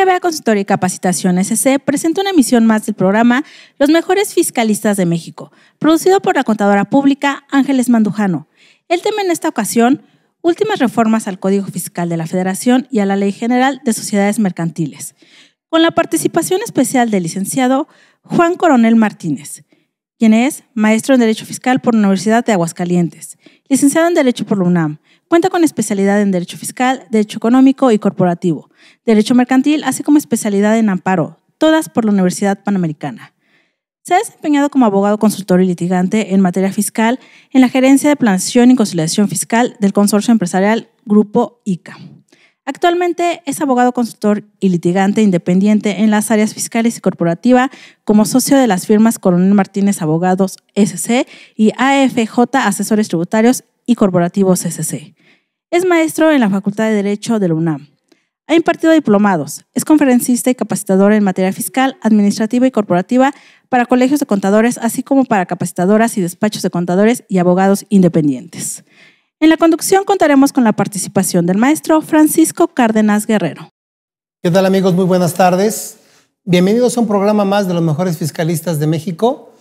GBA Consultoría y Capacitación SC presenta una emisión más del programa Los Mejores Fiscalistas de México, producido por la contadora pública Ángeles Mandujano. El tema en esta ocasión, últimas reformas al Código Fiscal de la Federación y a la Ley General de Sociedades Mercantiles, con la participación especial del licenciado Juan Coronel Martínez, quien es maestro en Derecho Fiscal por la Universidad de Aguascalientes, licenciado en Derecho por la UNAM, cuenta con especialidad en Derecho Fiscal, Derecho Económico y Corporativo, Derecho Mercantil, así como especialidad en Amparo, todas por la Universidad Panamericana. Se ha desempeñado como abogado consultor y litigante en materia fiscal en la Gerencia de Planeación y Conciliación Fiscal del Consorcio Empresarial Grupo ICA. Actualmente es abogado consultor y litigante independiente en las áreas fiscales y corporativa como socio de las firmas Coronel Martínez Abogados SC y AFJ Asesores Tributarios y Corporativos SC. Es maestro en la Facultad de Derecho de la UNAM. Ha impartido diplomados, es conferencista y capacitador en materia fiscal, administrativa y corporativa para colegios de contadores, así como para capacitadoras y despachos de contadores y abogados independientes. En la conducción contaremos con la participación del maestro Francisco Cárdenas Guerrero. ¿Qué tal, amigos? Muy buenas tardes. Bienvenidos a un programa más de los mejores fiscalistas de México.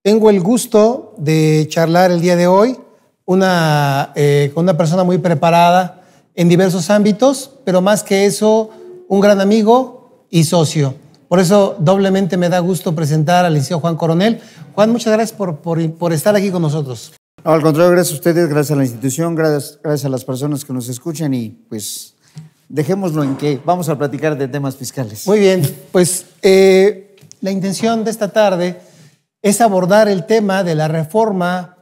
Tengo el gusto de charlar el día de hoy con una persona muy preparada en diversos ámbitos, pero más que eso, un gran amigo y socio. Por eso doblemente me da gusto presentar al licenciado Juan Coronel. Juan, muchas gracias por estar aquí con nosotros. No, al contrario, gracias a ustedes, gracias a la institución, gracias a las personas que nos escuchan y pues dejémoslo en que vamos a platicar de temas fiscales. Muy bien, pues la intención de esta tarde es abordar el tema de la reforma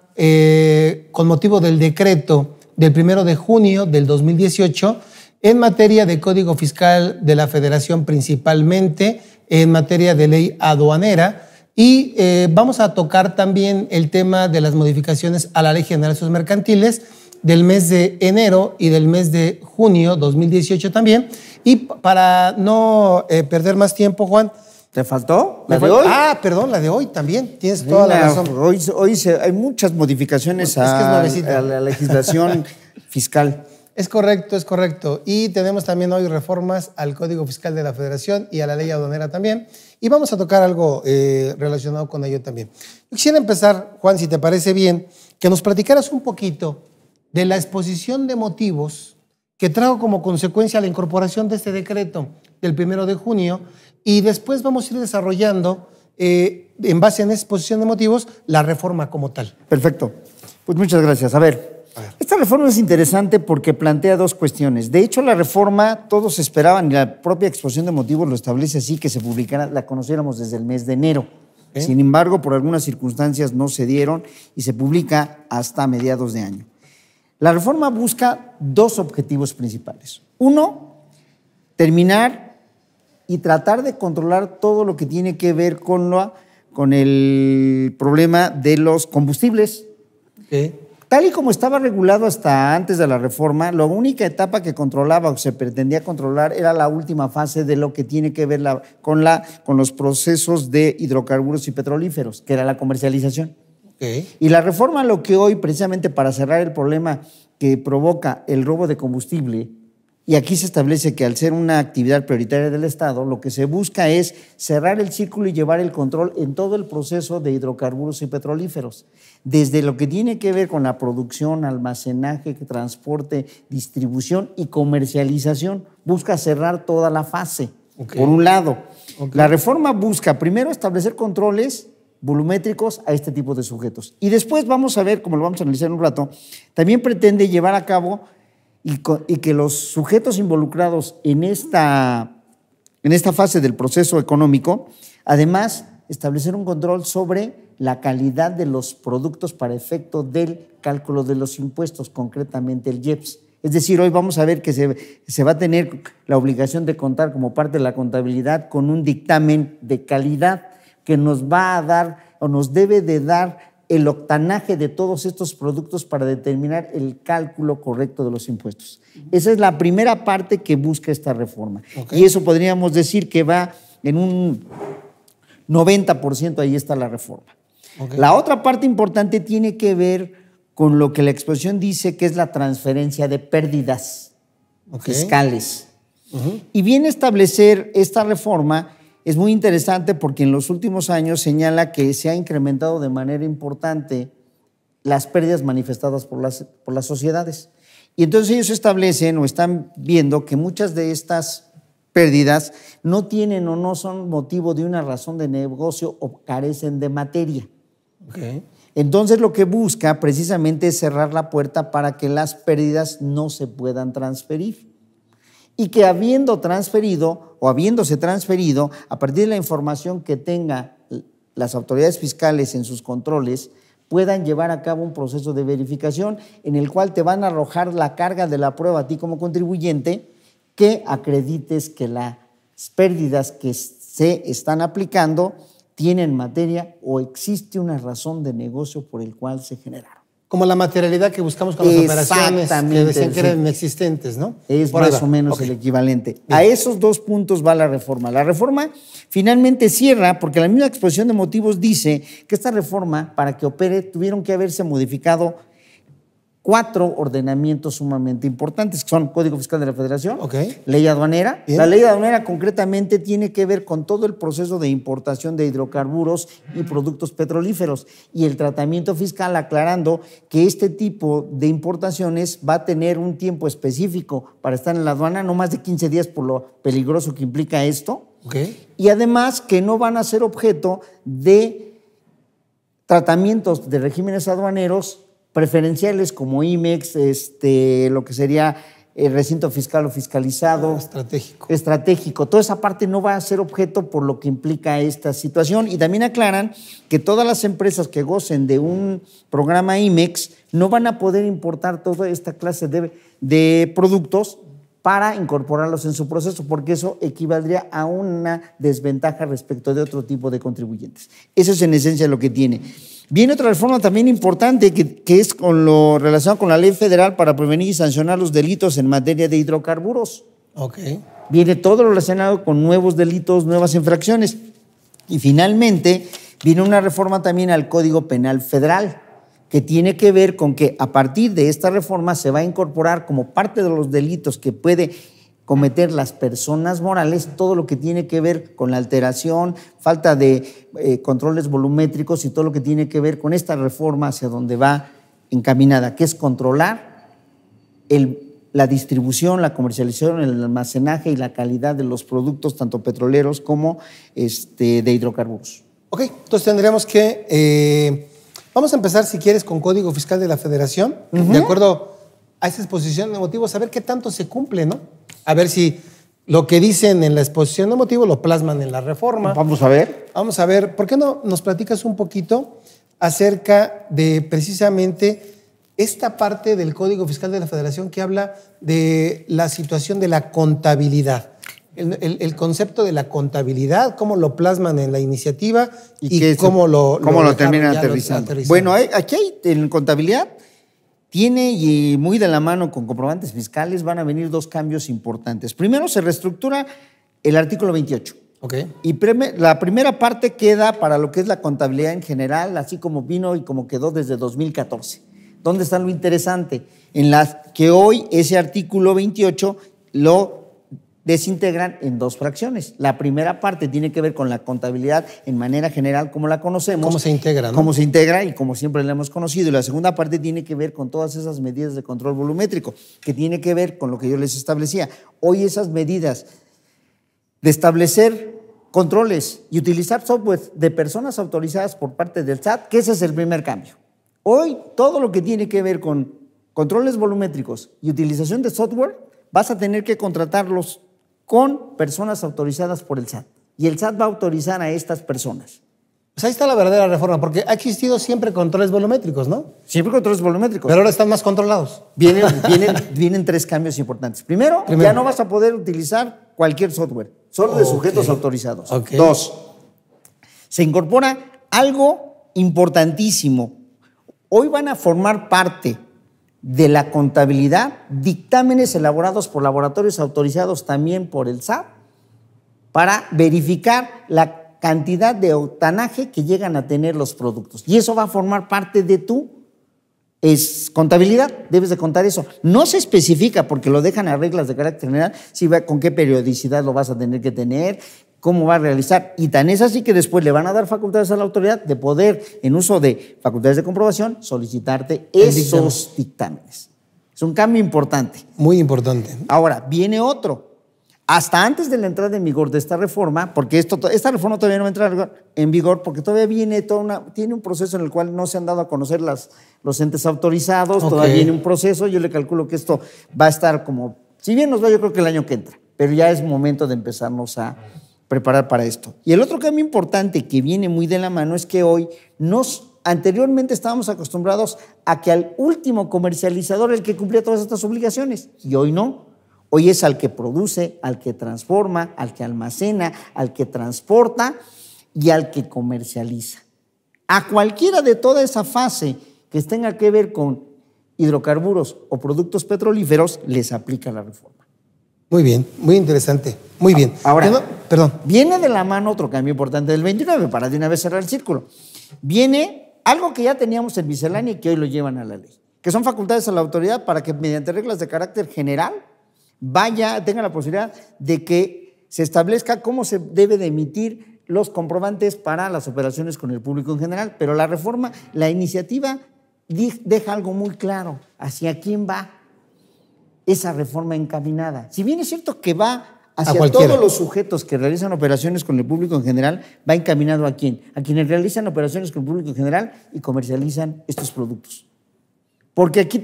con motivo del decreto del 1 de junio del 2018 en materia de Código Fiscal de la Federación, principalmente en materia de ley aduanera. Y vamos a tocar también el tema de las modificaciones a la Ley General de Sociedades Mercantiles del mes de enero y del mes de junio 2018 también. Y para no perder más tiempo, Juan. ¿Te faltó? ¿La de hoy? Ah, perdón, la de hoy también. Tienes toda la razón. Hoy hay muchas modificaciones a la legislación fiscal. Es correcto, es correcto. Y tenemos también hoy reformas al Código Fiscal de la Federación y a la Ley Aduanera también. Y vamos a tocar algo relacionado con ello también. Yo quisiera empezar, Juan, si te parece bien, que nos platicaras un poquito de la exposición de motivos que trajo como consecuencia la incorporación de este decreto del 1 de junio y después vamos a ir desarrollando, en base a esa exposición de motivos, la reforma como tal. Perfecto. Pues muchas gracias. A ver. Esta reforma es interesante porque plantea dos cuestiones. De hecho, la reforma todos esperaban, y la propia exposición de motivos lo establece así, que se publicara, la conociéramos desde el mes de enero. Sin embargo, por algunas circunstancias no se dieron y se publica hasta mediados de año. La reforma busca dos objetivos principales. Uno, terminar y tratar de controlar todo lo que tiene que ver con el problema de los combustibles. Tal y como estaba regulado hasta antes de la reforma, la única etapa que controlaba o se pretendía controlar era la última fase de lo que tiene que ver con los procesos de hidrocarburos y petrolíferos, que era la comercialización. Y la reforma, lo que hoy, precisamente para cerrar el problema que provoca el robo de combustible, y aquí se establece que al ser una actividad prioritaria del Estado, lo que se busca es cerrar el círculo y llevar el control en todo el proceso de hidrocarburos y petrolíferos, desde lo que tiene que ver con la producción, almacenaje, transporte, distribución y comercialización. Busca cerrar toda la fase, por un lado. La reforma busca primero establecer controles volumétricos a este tipo de sujetos. Y después vamos a ver, como lo vamos a analizar en un rato, también pretende llevar a cabo y que los sujetos involucrados en esta fase del proceso económico, además, establecer un control sobre la calidad de los productos para efecto del cálculo de los impuestos, concretamente el IEPS. Es decir, hoy vamos a ver que se va a tener la obligación de contar como parte de la contabilidad con un dictamen de calidad que nos va a dar o nos debe de dar el octanaje de todos estos productos para determinar el cálculo correcto de los impuestos. Esa es la primera parte que busca esta reforma. Y eso podríamos decir que va en un 90%, ahí está la reforma. La otra parte importante tiene que ver con lo que la exposición dice que es la transferencia de pérdidas fiscales. Y viene a establecer esta reforma, es muy interesante porque en los últimos años señala que se ha incrementado de manera importante las pérdidas manifestadas por las sociedades. Y entonces ellos establecen o están viendo que muchas de estas pérdidas no tienen o no son motivo de una razón de negocio o carecen de materia. Okay. Entonces lo que busca precisamente es cerrar la puerta para que las pérdidas no se puedan transferir. Y que habiéndose transferido, a partir de la información que tenga las autoridades fiscales en sus controles, puedan llevar a cabo un proceso de verificación en el cual te van a arrojar la carga de la prueba a ti como contribuyente, que acredites que las pérdidas que se están aplicando tienen materia o existe una razón de negocio por el cual se generaron. Como la materialidad que buscamos con las operaciones que decían que eran inexistentes, ¿no? Es más o menos el equivalente. Bien. A esos dos puntos va la reforma. La reforma finalmente cierra porque la misma exposición de motivos dice que esta reforma, para que opere, tuvieron que haberse modificado 4 ordenamientos sumamente importantes, que son Código Fiscal de la Federación, Ley Aduanera. Bien. La Ley Aduanera concretamente tiene que ver con todo el proceso de importación de hidrocarburos y productos petrolíferos y el tratamiento fiscal, aclarando que este tipo de importaciones va a tener un tiempo específico para estar en la aduana, no más de 15 días por lo peligroso que implica esto. Y además que no van a ser objeto de tratamientos de regímenes aduaneros preferenciales como IMEX, lo que sería el recinto fiscal o fiscalizado. Estratégico. Toda esa parte no va a ser objeto por lo que implica esta situación. Y también aclaran que todas las empresas que gocen de un programa IMEX no van a poder importar toda esta clase de productos para incorporarlos en su proceso, porque eso equivaldría a una desventaja respecto de otro tipo de contribuyentes. Eso es en esencia lo que tiene. Viene otra reforma también importante que es con lo relacionado con la ley federal para prevenir y sancionar los delitos en materia de hidrocarburos. Viene todo lo relacionado con nuevos delitos, nuevas infracciones. Y finalmente viene una reforma también al Código Penal Federal, que tiene que ver con que a partir de esta reforma se va a incorporar como parte de los delitos que puede cometer las personas morales, todo lo que tiene que ver con la alteración, falta de controles volumétricos y todo lo que tiene que ver con esta reforma hacia donde va encaminada, que es controlar la distribución, la comercialización, el almacenaje y la calidad de los productos, tanto petroleros como de hidrocarburos. Entonces tendríamos que... vamos a empezar, si quieres, con Código Fiscal de la Federación, de acuerdo a esa exposición de motivos, a ver qué tanto se cumple, ¿no? A ver si lo que dicen en la exposición de motivos lo plasman en la reforma. Vamos a ver. Vamos a ver, ¿por qué no nos platicas un poquito acerca de precisamente esta parte del Código Fiscal de la Federación que habla de la situación de la contabilidad? El concepto de la contabilidad, cómo lo plasman en la iniciativa y cómo lo terminan aterrizando. Bueno, aquí en contabilidad tiene, y muy de la mano con comprobantes fiscales, van a venir 2 cambios importantes. Primero, se reestructura el artículo 28. Y la primera parte queda para lo que es la contabilidad en general, así como vino y como quedó desde 2014. ¿Dónde está lo interesante? En las que hoy ese artículo 28 lo desintegran en 2 fracciones. La primera parte tiene que ver con la contabilidad en manera general, como la conocemos. ¿Cómo se integra, no? Cómo se integra y como siempre la hemos conocido. Y la segunda parte tiene que ver con todas esas medidas de control volumétrico, que tiene que ver con lo que yo les establecía. Hoy esas medidas de establecer controles y utilizar software de personas autorizadas por parte del SAT, que ese es el primer cambio. Hoy todo lo que tiene que ver con controles volumétricos y utilización de software, vas a tener que contratarlos con personas autorizadas por el SAT. Y el SAT va a autorizar a estas personas. Pues ahí está la verdadera reforma, porque ha existido siempre controles volumétricos, ¿no? Siempre controles volumétricos. Pero ahora están más controlados. Vienen 3 cambios importantes. Primero, ya no vas a poder utilizar cualquier software, solo de sujetos autorizados. 2, se incorpora algo importantísimo. Hoy van a formar parte de la contabilidad dictámenes elaborados por laboratorios autorizados también por el SAT para verificar la cantidad de octanaje que llegan a tener los productos. Y eso va a formar parte de tu Es contabilidad, debes de contar eso. No se especifica porque lo dejan a reglas de carácter general, si va, con qué periodicidad lo vas a tener que tener, cómo va a realizar. Y tan es así que después le van a dar facultades a la autoridad de poder, en uso de facultades de comprobación, solicitarte esos dictámenes. Es un cambio importante. Muy importante. Ahora, viene otro. Hasta antes de la entrada en vigor de esta reforma, porque esta reforma todavía no entra en vigor, porque todavía tiene un proceso en el cual no se han dado a conocer los entes autorizados, todavía viene un proceso, yo le calculo que esto va a estar como, si bien nos va, yo creo que el año que entra, pero ya es momento de empezarnos a preparar para esto. Y el otro cambio importante que viene muy de la mano es que hoy anteriormente estábamos acostumbrados a que al último comercializador el que cumplía todas estas obligaciones, y hoy no. Hoy es al que produce, al que transforma, al que almacena, al que transporta y al que comercializa. A cualquiera de toda esa fase que tenga que ver con hidrocarburos o productos petrolíferos, les aplica la reforma. Muy bien, muy interesante. Muy bien. Ahora, perdón. Viene de la mano otro cambio importante del 29, para de una vez cerrar el círculo. Viene algo que ya teníamos en miscelánea y que hoy lo llevan a la ley, que son facultades a la autoridad para que mediante reglas de carácter general tenga la posibilidad de que se establezca cómo se debe de emitir los comprobantes para las operaciones con el público en general, pero la reforma, la iniciativa deja algo muy claro, hacia quién va esa reforma encaminada. Si bien es cierto que va hacia todos los sujetos que realizan operaciones con el público en general, va encaminado ¿a quién? A quienes realizan operaciones con el público en general y comercializan estos productos. Porque aquí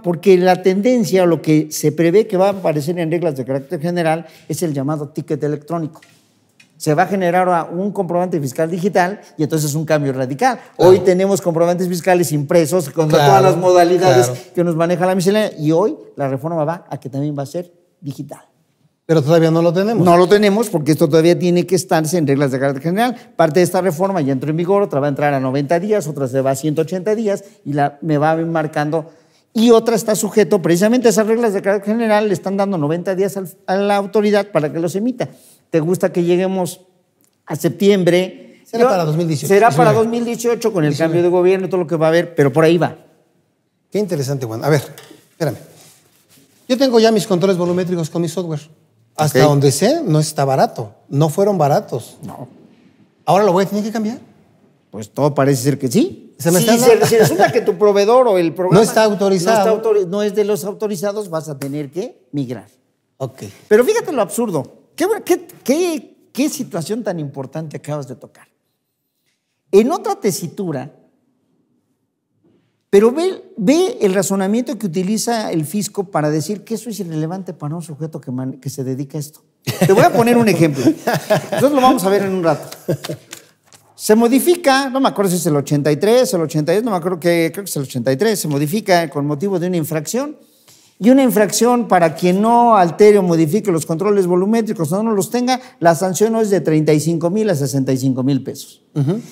porque la tendencia o lo que se prevé que va a aparecer en reglas de carácter general es el llamado ticket electrónico. Se va a generar un comprobante fiscal digital y entonces es un cambio radical. Hoy tenemos comprobantes fiscales impresos con todas las modalidades que nos maneja la miscelánea y hoy la reforma va a que también va a ser digital. Pero todavía no lo tenemos. No lo tenemos porque esto todavía tiene que estarse en reglas de carácter general. Parte de esta reforma ya entró en vigor, otra va a entrar a 90 días, otra se va a 180 días y me va marcando. Y otra está sujeto, precisamente a esas reglas de carácter general, le están dando 90 días a la autoridad para que los emita. ¿Te gusta que lleguemos a septiembre? Será para 2018. Será para 2018 con el cambio de gobierno y todo lo que va a haber, pero por ahí va. Qué interesante, Juan. A ver, espérame. Yo tengo ya mis controles volumétricos con mi software. Hasta donde sé, no está barato. No fueron baratos. No. ¿Ahora lo voy a tener que cambiar? Pues todo parece ser que sí. Si resulta que tu proveedor o el programa no está autorizado, no es de los autorizados, vas a tener que migrar. Ok. Pero fíjate lo absurdo. ¿Qué situación tan importante acabas de tocar? En otra tesitura, pero ve el razonamiento que utiliza el fisco para decir que eso es irrelevante para un sujeto que se dedica a esto. Te voy a poner un ejemplo. Nosotros lo vamos a ver en un rato. Se modifica, no me acuerdo si es el 83, el 82, no me acuerdo, creo que es el 83, se modifica con motivo de una infracción. Y una infracción para quien no altere o modifique los controles volumétricos o no los tenga, la sanción es de 35,000 a 65,000 pesos.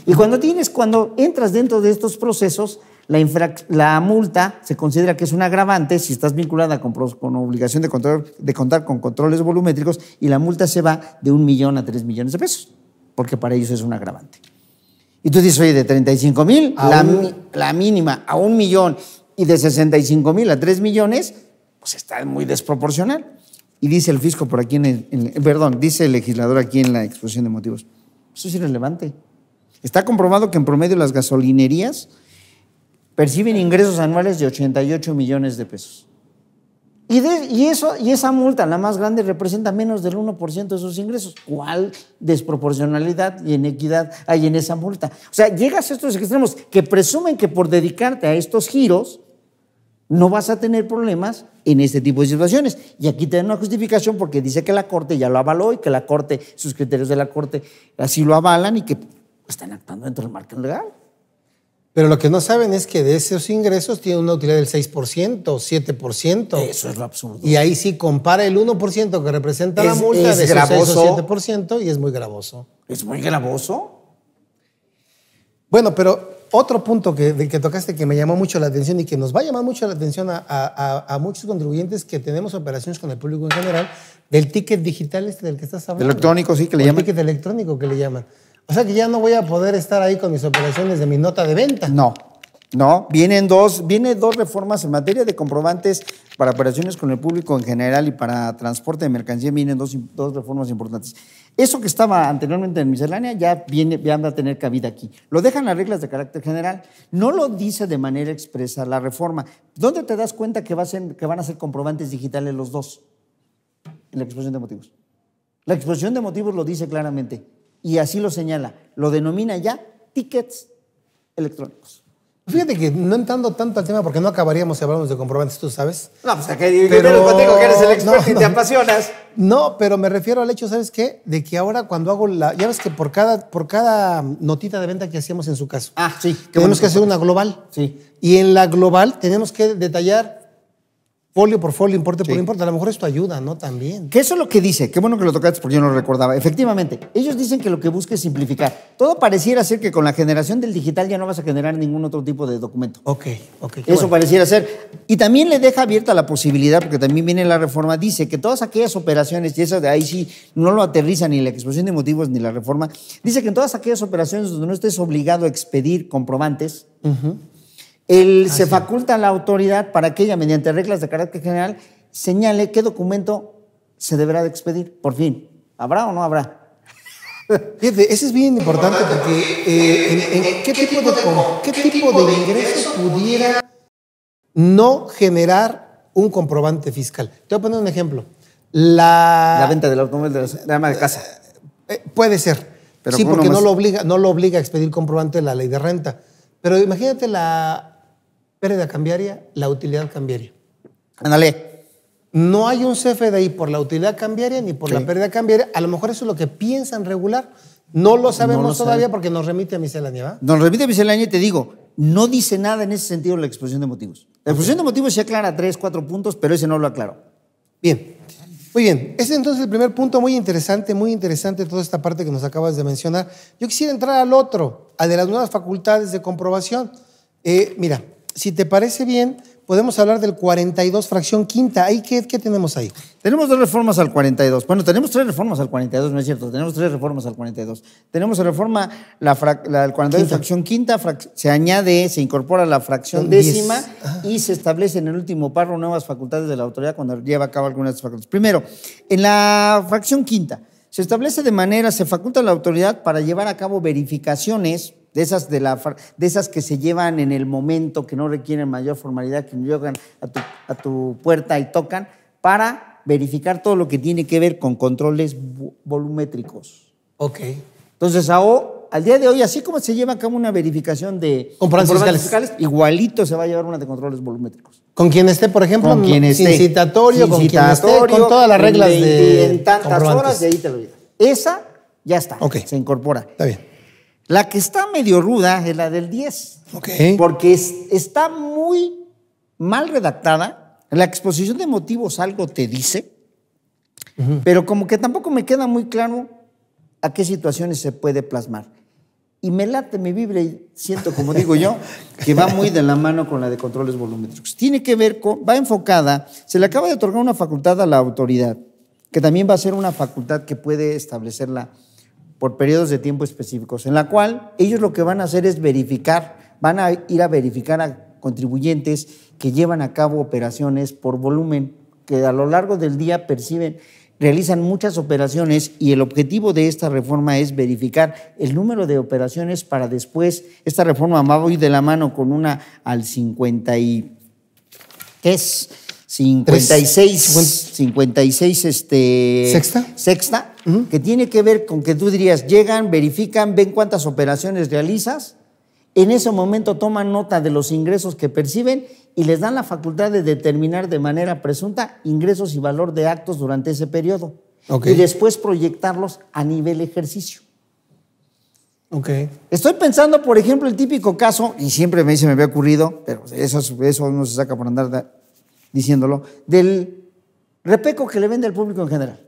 Y cuando entras dentro de estos procesos, la multa se considera que es un agravante si estás vinculada con obligación de contar con controles volumétricos y la multa se va de 1 millón a 3 millones de pesos, porque para ellos es un agravante. Y tú dices, oye, de 35,000, la mínima a 1 millón y de 65,000 a 3 millones, pues está muy desproporcional. Y dice el fisco por aquí, dice el legislador aquí en la exposición de motivos, eso es irrelevante. Está comprobado que en promedio las gasolinerías perciben ingresos anuales de 88 millones de pesos. Y esa multa, la más grande, representa menos del 1% de sus ingresos. ¿Cuál desproporcionalidad y inequidad hay en esa multa? O sea, llegas a estos extremos que presumen que por dedicarte a estos giros no vas a tener problemas en este tipo de situaciones. Y aquí te dan una justificación porque dice que la Corte ya lo avaló y que la Corte, sus criterios de la Corte así lo avalan y que están actuando dentro del marco legal. Pero lo que no saben es que de esos ingresos tiene una utilidad del 6%, 7%. Eso es lo absurdo. Y ahí sí compara el 1% que representa la multa de esos 6 o 7% y es muy gravoso. ¿Es muy gravoso? Bueno, pero otro punto que tocaste que me llamó mucho la atención y que nos va a llamar mucho la atención a muchos contribuyentes que tenemos operaciones con el público en general, del ticket digital del que estás hablando. Electrónico, sí, que le llaman. El ticket electrónico que le llaman. O sea que ya no voy a poder estar ahí con mis operaciones de mi nota de venta. No. No, vienen dos reformas en materia de comprobantes para operaciones con el público en general y para transporte de mercancía. Vienen dos reformas importantes. Eso que estaba anteriormente en miscelánea ya va a tener cabida aquí. Lo dejan las reglas de carácter general. No lo dice de manera expresa la reforma. ¿Dónde te das cuenta que van a ser comprobantes digitales los dos? En la exposición de motivos. La exposición de motivos lo dice claramente y así lo señala. Lo denomina ya tickets electrónicos. Fíjate que no entrando tanto al tema porque no acabaríamos si hablamos de comprobantes, tú sabes. No, pues acá pero contigo que eres el experto y te apasionas. No, pero me refiero al hecho, ¿sabes qué? De que ahora cuando hago ya ves que por cada notita de venta que hacíamos en su caso, sí, tenemos que hacer una global. Sí. Y en la global tenemos que detallar folio por folio, importe por importe. A lo mejor esto ayuda, ¿no? También. Que eso es lo que dice. Qué bueno que lo tocaste porque yo no lo recordaba. Efectivamente, ellos dicen que lo que busca es simplificar. Todo pareciera ser que con la generación del digital ya no vas a generar ningún otro tipo de documento. Ok. Eso pareciera ser. Y también le deja abierta la posibilidad, porque también viene la reforma, dice que todas aquellas operaciones, y eso de ahí sí no lo aterriza ni la exposición de motivos ni la reforma, dice que en todas aquellas operaciones donde no estés obligado a expedir comprobantes, se faculta a la autoridad para que ella, mediante reglas de carácter general, señale qué documento se deberá de expedir. Por fin, ¿habrá o no habrá? Fíjate, eso es bien importante porque ¿qué tipo de ingreso pudiera no generar un comprobante fiscal? Te voy a poner un ejemplo. La venta del automóvil de la ama de casa. Puede ser. Pero sí, porque no lo obliga a expedir comprobante la ley de renta. Pero imagínate la pérdida cambiaria, la utilidad cambiaria. Ándale. No hay un CFDI por la utilidad cambiaria ni por la pérdida cambiaria. A lo mejor eso es lo que piensan regular. No lo sabemos todavía porque nos remite a miscelánea, ¿va? Nos remite a miscelánea y te digo, no dice nada en ese sentido la exposición de motivos. La exposición de motivos se aclara 3, 4 puntos, pero ese no lo aclaró. Bien. Muy bien. Ese es entonces el primer punto, muy interesante toda esta parte que nos acabas de mencionar. Yo quisiera entrar al otro, al de las nuevas facultades de comprobación. Mira, si te parece bien, podemos hablar del 42, fracción quinta. ¿Ahí qué tenemos ahí? Tenemos 2 reformas al 42. Bueno, tenemos 3 reformas al 42, no es cierto. Tenemos 3 reformas al 42. Tenemos la reforma, la 42, fracción quinta, se incorpora la fracción décima y se establece en el último párrafo nuevas facultades de la autoridad cuando lleva a cabo algunas de estas facultades. Primero, en la fracción quinta, se faculta a la autoridad para llevar a cabo verificaciones de esas que se llevan en el momento, que no requieren mayor formalidad, que llegan a tu puerta y tocan, para verificar todo lo que tiene que ver con controles volumétricos. Ok. Entonces, al día de hoy, así como se lleva a cabo una verificación de comprobantes fiscales, igualito se va a llevar una de controles volumétricos. Con quien esté, por ejemplo, con quien esté, sin citatorio, con quien esté, con todas las reglas en tantas horas, de ahí te lo lleva. Esa ya está, se incorpora. Está bien. La que está medio ruda es la del 10. Porque está muy mal redactada. La exposición de motivos algo te dice, pero como que tampoco me queda muy claro a qué situaciones se puede plasmar. Y me late, me vibra y siento, como digo yo, que va muy de la mano con la de controles volumétricos. Tiene que ver va enfocada, se le acaba de otorgar una facultad a la autoridad, que también va a ser una facultad que puede establecerla por periodos de tiempo específicos, en la cual ellos lo que van a hacer es van a ir a verificar a contribuyentes que llevan a cabo operaciones por volumen, que a lo largo del día realizan muchas operaciones, y el objetivo de esta reforma es verificar el número de operaciones para después. Esta reforma va a ir de la mano con una al 56, sexta, que tiene que ver con que tú dirías, llegan, verifican, ven cuántas operaciones realizas, en ese momento toman nota de los ingresos que perciben y les dan la facultad de determinar de manera presunta ingresos y valor de actos durante ese periodo. Y después proyectarlos a nivel ejercicio. Estoy pensando, por ejemplo, el típico caso, y siempre me había ocurrido, pero eso no se saca por andar diciéndolo, del repeco que le vende al público en general.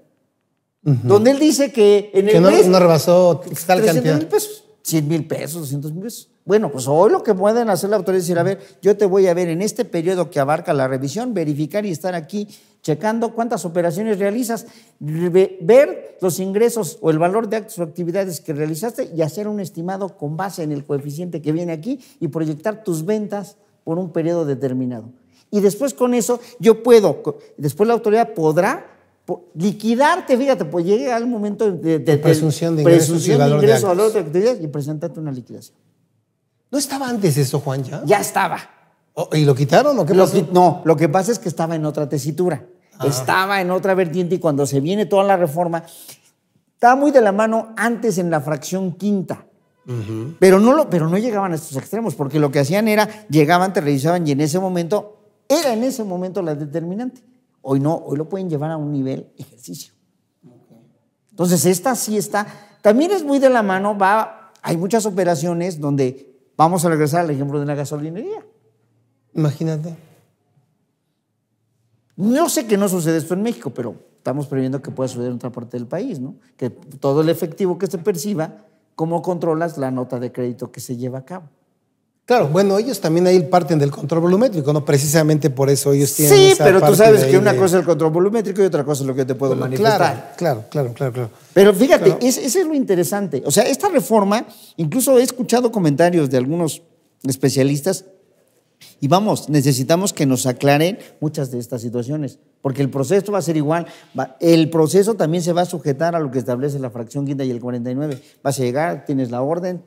Donde él dice que en el mes no rebasó tal cantidad. 300,000 pesos. 100,000 pesos, 200,000 pesos. Bueno, pues hoy lo que pueden hacer la autoridad es decir, a ver, yo te voy a ver en este periodo que abarca la revisión, verificar y estar aquí checando cuántas operaciones realizas, ver los ingresos o el valor de actos o actividades que realizaste y hacer un estimado con base en el coeficiente que viene aquí y proyectar tus ventas por un periodo determinado. Y después con eso después la autoridad podrá liquidarte, fíjate, pues llega al momento de presunción de ingresos y valor de actividades y presentarte una liquidación. ¿No estaba antes eso, Juan, ya? Ya estaba. ¿Y lo quitaron o qué pasó? No, lo que pasa es que estaba en otra tesitura. Estaba en otra vertiente y cuando se viene toda la reforma, estaba muy de la mano antes en la fracción quinta. Pero no llegaban a estos extremos, porque lo que hacían era, llegaban, te revisaban y en ese momento la determinante. Hoy no, hoy lo pueden llevar a un nivel ejercicio. Entonces, esta sí está. También es muy de la mano, hay muchas operaciones donde vamos a regresar al ejemplo de la gasolinería. Imagínate. No sé que no sucede esto en México, pero estamos previendo que pueda suceder en otra parte del país, ¿no? Que todo el efectivo que se perciba, ¿cómo controlas la nota de crédito que se lleva a cabo? Claro, bueno, ellos también ahí parten del control volumétrico, ¿no? Precisamente por eso ellos tienen Sí, esa pero tú parte sabes de que ahí una cosa es el control volumétrico y otra cosa es lo que te puedo manifestar. Claro. Pero fíjate, ese es lo interesante. O sea, esta reforma, incluso he escuchado comentarios de algunos especialistas y necesitamos que nos aclaren muchas de estas situaciones, porque el proceso va a ser igual. El proceso también se va a sujetar a lo que establece la fracción quinta y el 49. Vas a llegar, tienes la orden,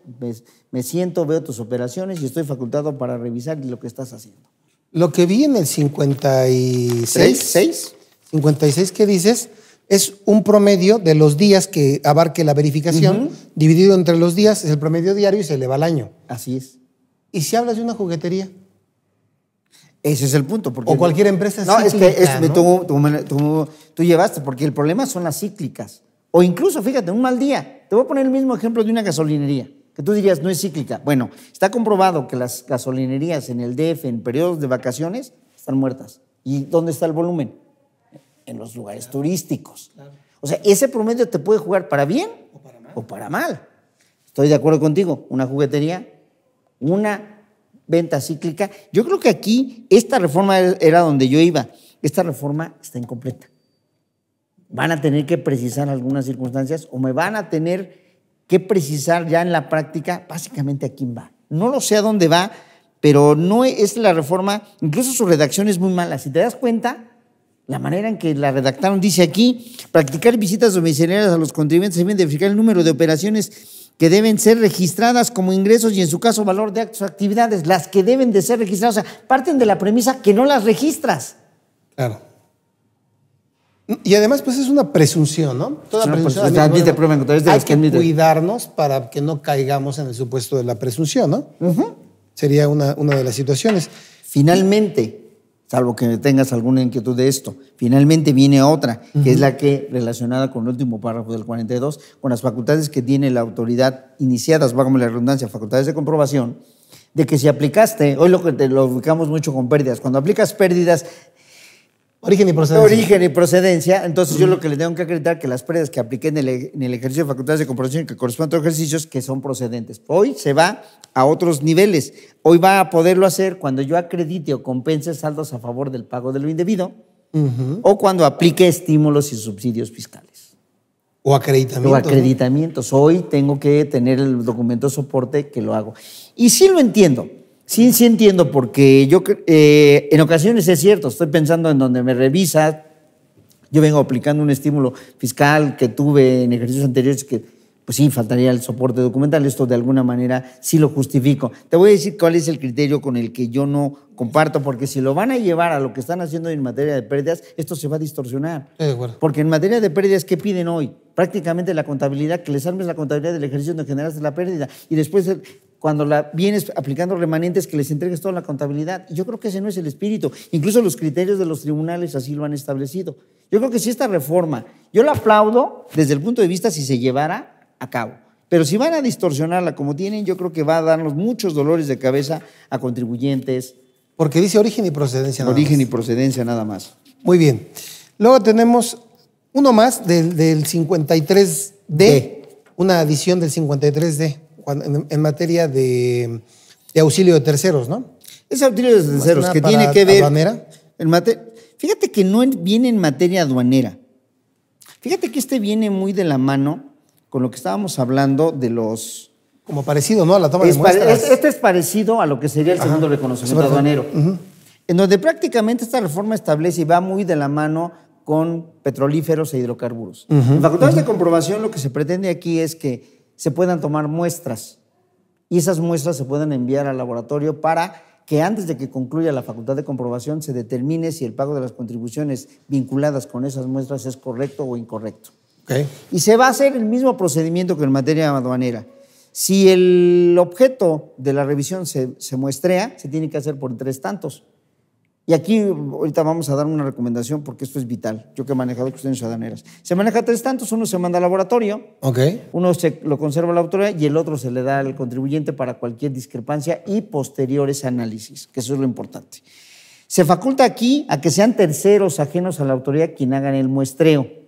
me siento, veo tus operaciones y estoy facultado para revisar lo que estás haciendo. Lo que vi en el 56 que dices es un promedio de los días que abarque la verificación, dividido entre los días, es el promedio diario y se eleva al año. Así es. ¿Y si hablas de una juguetería? Ese es el punto. Porque o cualquier empresa cíclica. ¿No? Tú llevaste, porque el problema son las cíclicas. O incluso, fíjate, un mal día. Te voy a poner el mismo ejemplo de una gasolinería, que tú dirías no es cíclica. Bueno, está comprobado que las gasolinerías en el DF en periodos de vacaciones están muertas. ¿Y dónde está el volumen? En los lugares turísticos. Claro. O sea, ese promedio te puede jugar para bien o para mal. Estoy de acuerdo contigo. Una juguetería, una venta cíclica. Yo creo que aquí esta reforma era donde yo iba. Esta reforma está incompleta. Van a tener que precisar algunas circunstancias o me van a tener que precisar ya en la práctica básicamente a quién va. No lo sé a dónde va, pero no es la reforma, incluso su redacción es muy mala. Si te das cuenta, la manera en que la redactaron dice aquí, practicar visitas domiciliarias a los contribuyentes deben verificar el número de operaciones que deben ser registradas como ingresos y en su caso valor de actos o actividades, las que deben de ser registradas. O sea, parten de la premisa que no las registras. Claro. Y además, pues es una presunción, ¿no? Toda presunción. Hay que cuidarnos para que no caigamos en el supuesto de la presunción, ¿no? Sería una de las situaciones. Finalmente, salvo que tengas alguna inquietud de esto, finalmente viene otra, que es la que relacionada con el último párrafo del 42, con las facultades que tiene la autoridad iniciadas, válgame la redundancia, facultades de comprobación, de que si aplicaste, hoy lo ubicamos mucho con pérdidas, cuando aplicas pérdidas, origen y procedencia, entonces yo lo que le tengo que acreditar que las pérdidas que apliqué en el ejercicio de facultades de comprobación que corresponden a otros ejercicios que son procedentes. Hoy se va a otros niveles. Hoy va a poderlo hacer cuando yo acredite o compense saldos a favor del pago de lo indebido o cuando aplique estímulos y subsidios fiscales. O acreditamientos. Hoy tengo que tener el documento de soporte que lo hago. Y sí lo entiendo. Sí entiendo, porque yo en ocasiones es cierto, estoy pensando en donde me revisa, yo vengo aplicando un estímulo fiscal que tuve en ejercicios anteriores que, pues sí, faltaría el soporte documental, esto de alguna manera sí lo justifico. Te voy a decir cuál es el criterio con el que yo no comparto, porque si lo van a llevar a lo que están haciendo en materia de pérdidas, esto se va a distorsionar. De acuerdo. Porque en materia de pérdidas, ¿qué piden hoy? Prácticamente la contabilidad, que les armes la contabilidad del ejercicio donde generaste la pérdida y después cuando vienes aplicando remanentes que les entregues toda la contabilidad. Yo creo que ese no es el espíritu. Incluso los criterios de los tribunales así lo han establecido. Yo creo que si esta reforma, yo la aplaudo desde el punto de vista si se llevara a cabo. Pero si van a distorsionarla como tienen, yo creo que va a darnos muchos dolores de cabeza a contribuyentes. Porque dice origen y procedencia. Origen y procedencia nada más. Muy bien. Luego tenemos uno más del 53D. Una adición del 53D. en materia de auxilio de terceros, ¿no? Es auxilio de terceros que tiene que ver... ¿Aduanera? Fíjate que no viene en materia aduanera. Fíjate que viene muy de la mano con lo que estábamos hablando de los... Como parecido, ¿no? A la toma de muestras. Este es parecido a lo que sería el segundo reconocimiento aduanero. En donde prácticamente esta reforma establece y va muy de la mano con petrolíferos e hidrocarburos. En facultades de comprobación lo que se pretende aquí es que se puedan tomar muestras y esas muestras se puedan enviar al laboratorio para que antes de que concluya la facultad de comprobación se determine si el pago de las contribuciones vinculadas con esas muestras es correcto o incorrecto. Okay. Y se va a hacer el mismo procedimiento que en materia aduanera. Si el objeto de la revisión se muestrea, se tiene que hacer por 3 tantos. Y aquí ahorita vamos a dar una recomendación porque esto es vital. Yo que he manejado cuestiones aduaneras. Se maneja 3 tantos, uno se manda al laboratorio, uno lo conserva la autoridad y el otro se le da al contribuyente para cualquier discrepancia y posteriores análisis, que eso es lo importante. Se faculta aquí a que sean terceros ajenos a la autoridad quien hagan el muestreo.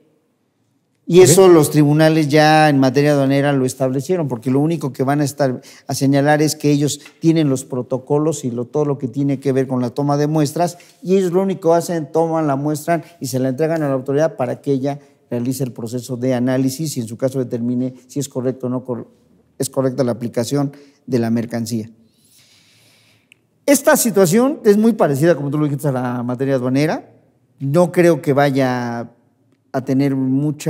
Y eso los tribunales ya en materia aduanera lo establecieron, porque lo único que van a señalar es que ellos tienen los protocolos y todo lo que tiene que ver con la toma de muestras, y ellos lo único que hacen, toman la muestra y se la entregan a la autoridad para que ella realice el proceso de análisis y en su caso determine si es correcto o no es correcta la aplicación de la mercancía. Esta situación es muy parecida, como tú lo dijiste, a la materia aduanera. No creo que vaya a tener mucho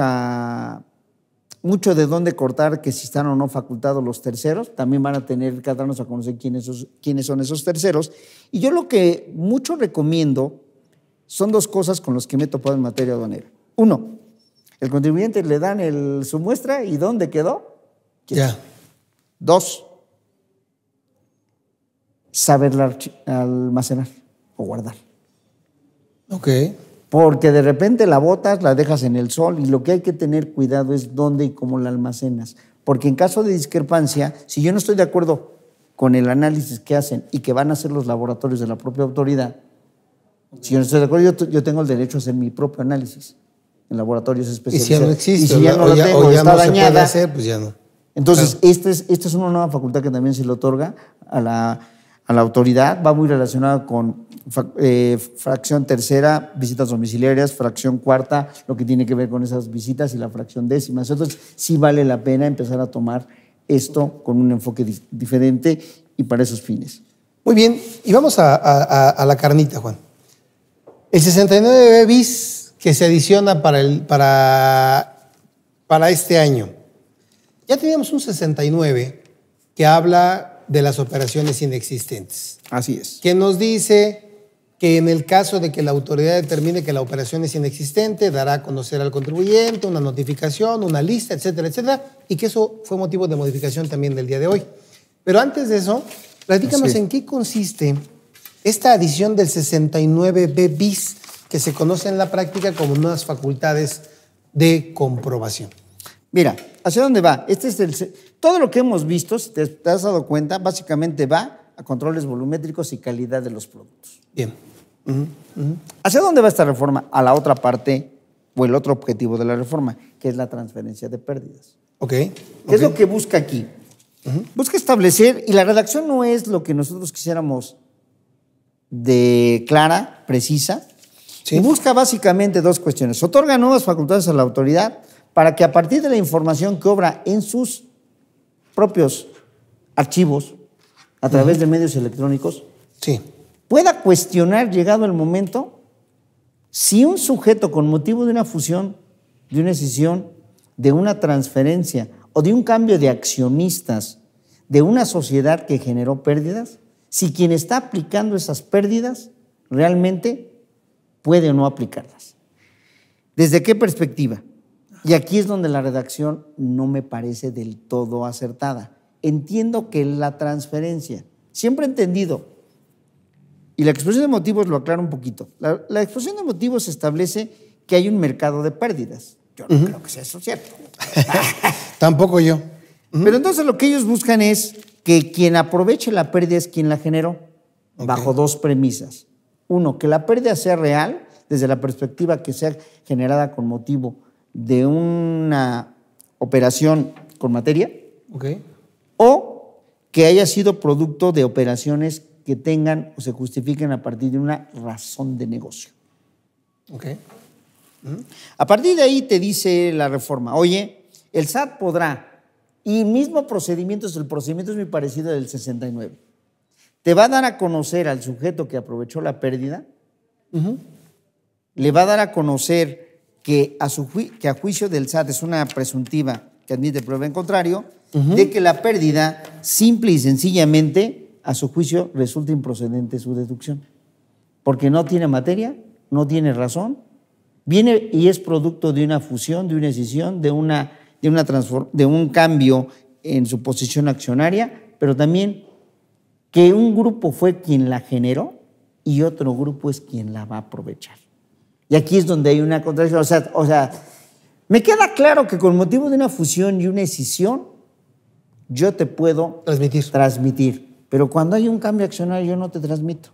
de dónde cortar que si están o no facultados los terceros. También van a tener que darnos a conocer quiénes son esos terceros. Y yo lo que mucho recomiendo son 2 cosas con las que me he topado en materia aduanera. 1, el contribuyente le dan su muestra y ¿dónde quedó? Ya. 2, saberla almacenar o guardar. Ok. Porque de repente la botas, la dejas en el sol y lo que hay que tener cuidado es dónde y cómo la almacenas. Porque en caso de discrepancia, si yo no estoy de acuerdo con el análisis que hacen y que van a hacer los laboratorios de la propia autoridad, si yo no estoy de acuerdo, yo tengo el derecho a hacer mi propio análisis en laboratorios especializados. Y si ya no existe, y si ya no lo tengo, ya está no dañada, se puede hacer, pues ya no. Entonces, esta es una nueva facultad que también se le otorga a la autoridad. Va muy relacionada con fracción tercera, visitas domiciliarias, fracción cuarta, lo que tiene que ver con esas visitas, y la fracción décima. Entonces, sí vale la pena empezar a tomar esto con un enfoque diferente y para esos fines. Muy bien, y vamos a la carnita, Juan. El 69 bis que se adiciona para este año. Ya teníamos un 69 que habla de las operaciones inexistentes. Así es. Que nos dice que en el caso de que la autoridad determine que la operación es inexistente, dará a conocer al contribuyente una notificación, una lista, etcétera, etcétera, y que eso fue motivo de modificación también del día de hoy. Pero antes de eso, platícanos en qué consiste esta adición del 69B bis que se conoce en la práctica como nuevas facultades de comprobación. Mira, ¿hacia dónde va? Todo lo que hemos visto, si te has dado cuenta, básicamente va a controles volumétricos y calidad de los productos. Bien. ¿Hacia dónde va esta reforma? A la otra parte o el otro objetivo de la reforma, que es la transferencia de pérdidas. ¿Qué es lo que busca aquí? Busca establecer, y la redacción no es lo que nosotros quisiéramos de clara, precisa, y busca básicamente 2 cuestiones. Otorga nuevas facultades a la autoridad para que a partir de la información que obra en sus propios archivos, a través de medios electrónicos, pueda cuestionar, llegado el momento, si un sujeto con motivo de una fusión, de una escisión, de una transferencia o de un cambio de accionistas de una sociedad que generó pérdidas, si quien está aplicando esas pérdidas realmente puede o no aplicarlas. ¿Desde qué perspectiva? Y aquí es donde la redacción no me parece del todo acertada. Entiendo que la transferencia, siempre he entendido, y la exposición de motivos lo aclara un poquito, la exposición de motivos establece que hay un mercado de pérdidas. Yo no creo que sea eso cierto. Tampoco yo. Pero entonces lo que ellos buscan es que quien aproveche la pérdida es quien la generó, bajo 2 premisas. 1, que la pérdida sea real, desde la perspectiva que sea generada con motivo de una operación con materia, o que haya sido producto de operaciones que tengan o se justifiquen a partir de una razón de negocio. Ok. A partir de ahí te dice la reforma, oye, el SAT podrá, y el mismo procedimiento es muy parecido al del 69, te va a dar a conocer al sujeto que aprovechó la pérdida, le va a dar a conocer que a juicio del SAT es una presuntiva que admite prueba en contrario, de que la pérdida simple y sencillamente, a su juicio, resulta improcedente su deducción, porque no tiene materia, no tiene razón, viene y es producto de una fusión, de una escisión, de un cambio en su posición accionaria, pero también que un grupo fue quien la generó y otro grupo es quien la va a aprovechar. Y aquí es donde hay una contradicción. O sea, me queda claro que con motivo de una fusión y una escisión, yo te puedo transmitir. Pero cuando hay un cambio accionario, yo no te transmito.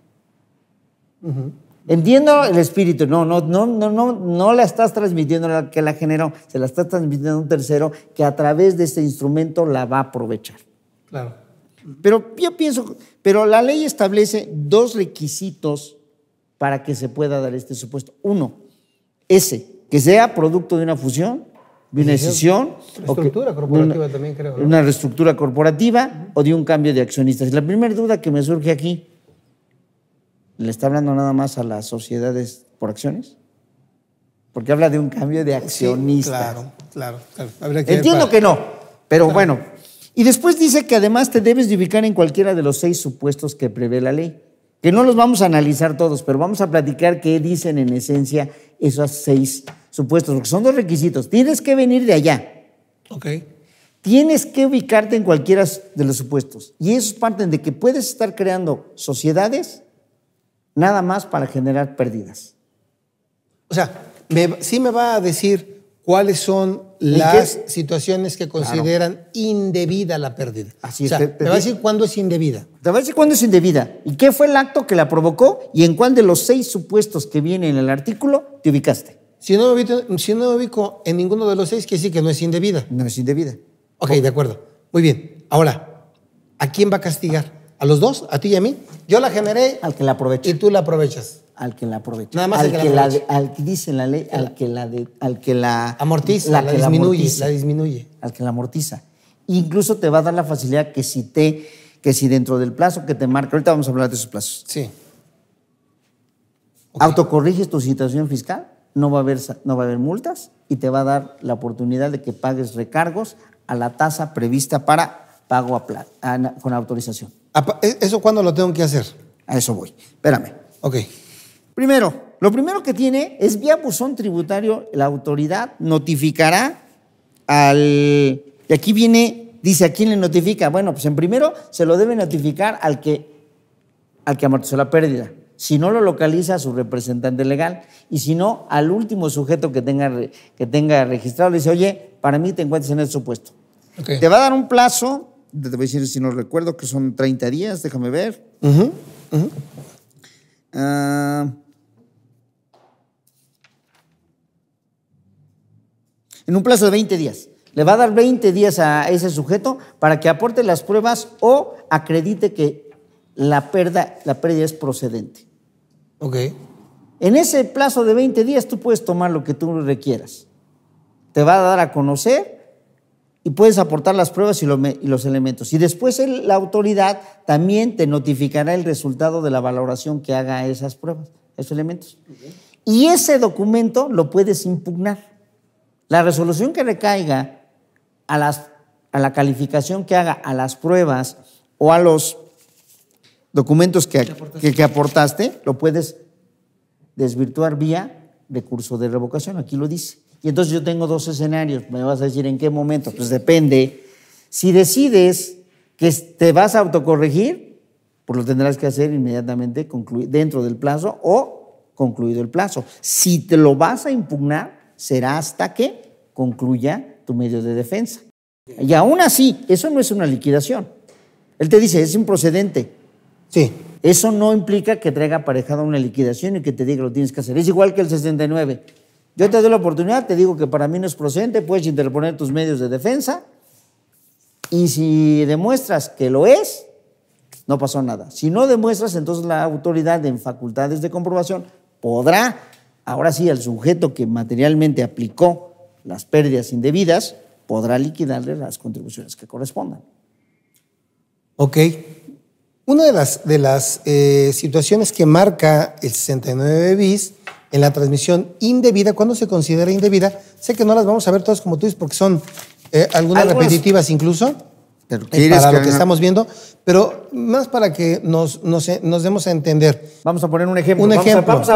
Entiendo el espíritu. No la estás transmitiendo a la que la generó, se la estás transmitiendo a un tercero que a través de este instrumento la va a aprovechar. Claro. Pero yo pienso, la ley establece dos requisitos para que se pueda dar este supuesto. Uno, que sea producto de una fusión, de una escisión. Reestructura corporativa también creo, ¿no? Una reestructura corporativa o de un cambio de accionistas. Y la primera duda que me surge aquí, ¿le está hablando nada más a las sociedades por acciones? Porque habla de un cambio de accionistas. Sí, claro. Entiendo que no, pero bueno. Y después dice que además te debes de ubicar en cualquiera de los 6 supuestos que prevé la ley. Que no los vamos a analizar todos, pero vamos a platicar qué dicen en esencia esos 6 supuestos, porque son 2 requisitos. Tienes que venir de allá. Ok. Tienes que ubicarte en cualquiera de los supuestos. Y esos parten de que puedes estar creando sociedades nada más para generar pérdidas. O sea, sí me va a decir cuáles son las situaciones que consideran indebida la pérdida. Así es. O sea, me va a decir cuándo es indebida. Te va a decir cuándo es indebida y qué fue el acto que la provocó y en cuál de los 6 supuestos que vienen en el artículo te ubicaste. Si no me ubico en ninguno de los 6, quiere decir que no es indebida. No es indebida. Ok, de acuerdo. Muy bien. Ahora, ¿a quién va a castigar? ¿A los dos? ¿A ti y a mí? Yo la generé. Al que la aprovecha. Y tú la aprovechas. Al que la aprovecha. Nada más al que dice en la ley, al que la amortiza, la disminuye. Al que la amortiza. Incluso te va a dar la facilidad que si dentro del plazo que te marca, ahorita vamos a hablar de esos plazos. Sí. Okay. Autocorriges tu situación fiscal, no va a haber multas y te va a dar la oportunidad de que pagues recargos a la tasa prevista para pago con autorización. ¿Eso cuándo lo tengo que hacer? A eso voy. Espérame. Ok. Lo primero que tiene es vía buzón tributario, la autoridad notificará y aquí dice a quién le notifica. Bueno, pues en primero se lo debe notificar al que amortizó la pérdida. Si no lo localiza a su representante legal y si no, al último sujeto que tenga registrado le dice, oye, para mí te encuentras en este supuesto. Okay. Te va a dar un plazo, te voy a decir si no recuerdo, que son 30 días, déjame ver. En un plazo de 20 días. Le va a dar 20 días a ese sujeto para que aporte las pruebas o acredite que la pérdida es procedente. Ok. En ese plazo de 20 días tú puedes tomar lo que tú requieras. Te va a dar a conocer y puedes aportar las pruebas y los elementos. Y después la autoridad también te notificará el resultado de la valoración que haga esas pruebas, esos elementos. Okay. Y ese documento lo puedes impugnar. La resolución que recaiga a la calificación que haga a las pruebas o a los documentos que aportaste, lo puedes desvirtuar vía recurso de revocación. Aquí lo dice. Y entonces yo tengo 2 escenarios. Me vas a decir en qué momento. Pues depende. Si decides que te vas a autocorregir, pues lo tendrás que hacer inmediatamente dentro del plazo o concluido el plazo. Si te lo vas a impugnar, será hasta que concluya tu medio de defensa. Y aún así, eso no es una liquidación. Él te dice, es improcedente. Sí. Eso no implica que traiga aparejada una liquidación y que te diga que lo tienes que hacer. Es igual que el 69. Yo te doy la oportunidad, te digo que para mí no es procedente, puedes interponer tus medios de defensa Y si demuestras que lo es, no pasó nada. Si no demuestras, entonces la autoridad en facultades de comprobación podrá, ahora sí, al sujeto que materialmente aplicó las pérdidas indebidas, podrá liquidarle las contribuciones que correspondan. Ok. Una de las situaciones que marca el 69 bis en la transmisión indebida, ¿cuándo se considera indebida? Sé que no las vamos a ver todas como tú dices porque son algunas repetitivas incluso, Pero para lo que estamos viendo, pero más para que nos demos a entender. Vamos a poner un ejemplo.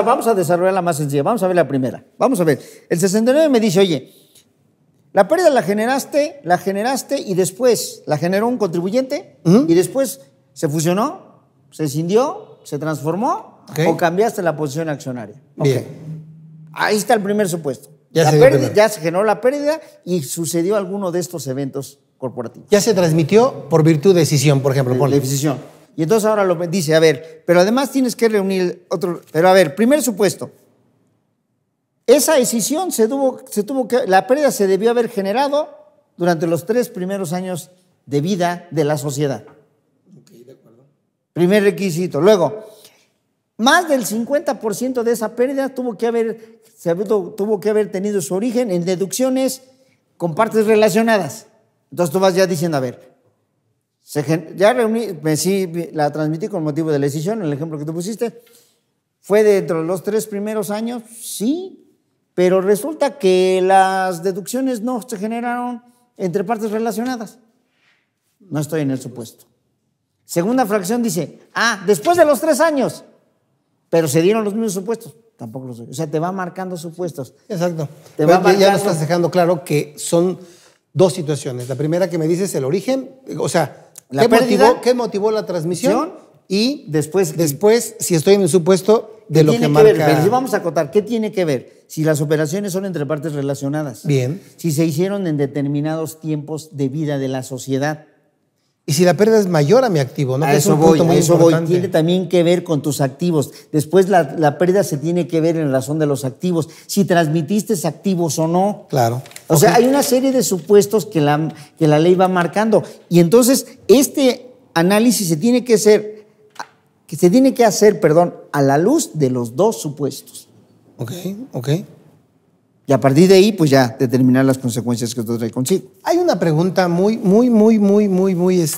Vamos a desarrollarla más sencilla. Vamos a ver la primera. Vamos a ver. El 69 me dice, oye, la pérdida la generaste y después la generó un contribuyente y después se fusionó, se escindió, se transformó o cambiaste la posición accionaria. Bien. Okay. Ahí está el primer supuesto. Ya se generó la pérdida y sucedió alguno de estos eventos corporativos. Ya se transmitió por virtud de decisión, por ejemplo. De decisión. Y entonces ahora lo dice, a ver, pero además tienes que reunir otro. Pero a ver, primer supuesto. Esa decisión la pérdida se debió haber generado durante los 3 primeros años de vida de la sociedad. Ok, de acuerdo. Primer requisito. Luego, más del 50% de esa pérdida tuvo que haber tenido su origen en deducciones con partes relacionadas. Entonces tú vas ya diciendo, a ver, la transmití con motivo de la decisión, el ejemplo que tú pusiste, fue dentro de los 3 primeros años, sí, pero resulta que las deducciones no se generaron entre partes relacionadas. No estoy en el supuesto. Segunda fracción dice, después de los 3 años, pero se dieron los mismos supuestos. Tampoco los doy. O sea, te va marcando supuestos. Exacto. Ya lo estás dejando claro que son 2 situaciones. La primera que me dices es el origen, o sea, ¿qué motivó la transmisión? Y después, si estoy en el supuesto de lo que marca. Si vamos a acotar, ¿qué tiene que ver? Si las operaciones son entre partes relacionadas. Bien. Si se hicieron en determinados tiempos de vida de la sociedad. Y si la pérdida es mayor a mi activo, ¿no? A eso voy. Tiene también que ver con tus activos. Después la pérdida se tiene que ver en razón de los activos. Si transmitiste activos o no. Claro. O sea, hay una serie de supuestos que la ley va marcando. Y entonces, este análisis se tiene que hacer, a la luz de los 2 supuestos. Ok. Y a partir de ahí, pues ya determinar las consecuencias que esto trae consigo. Hay una pregunta muy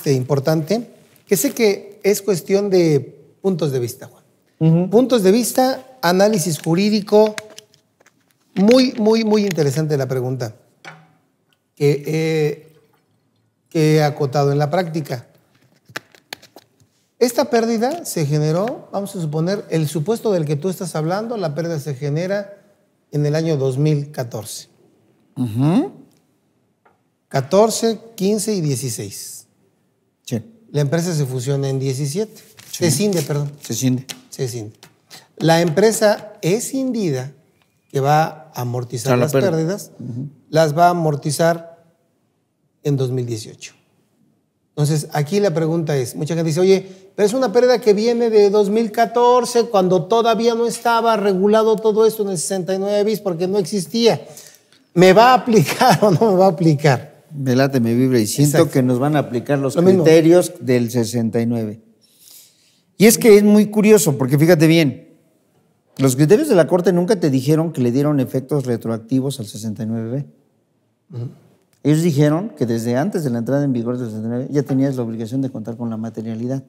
importante, que sé que es cuestión de puntos de vista, Juan. Puntos de vista, análisis jurídico, muy interesante la pregunta que he acotado en la práctica. Esta pérdida se generó, vamos a suponer, el supuesto del que tú estás hablando, la pérdida se genera en el año 2014. 14, 15 y 16. Sí. La empresa se fusiona en 17. Sí. Se cinde, perdón. Se cinde. La empresa escindida, que va a amortizar las pérdidas, las va a amortizar en 2018. Entonces, aquí la pregunta es, mucha gente dice, oye, pero es una pérdida que viene de 2014, cuando todavía no estaba regulado todo esto en el 69 bis, porque no existía. ¿Me va a aplicar o no me va a aplicar? Me late, me vibra y siento que nos van a aplicar los criterios del 69. Y es que es muy curioso, porque fíjate bien, los criterios de la Corte nunca te dijeron que le dieron efectos retroactivos al 69B. Ellos dijeron que desde antes de la entrada en vigor del 69 ya tenías la obligación de contar con la materialidad.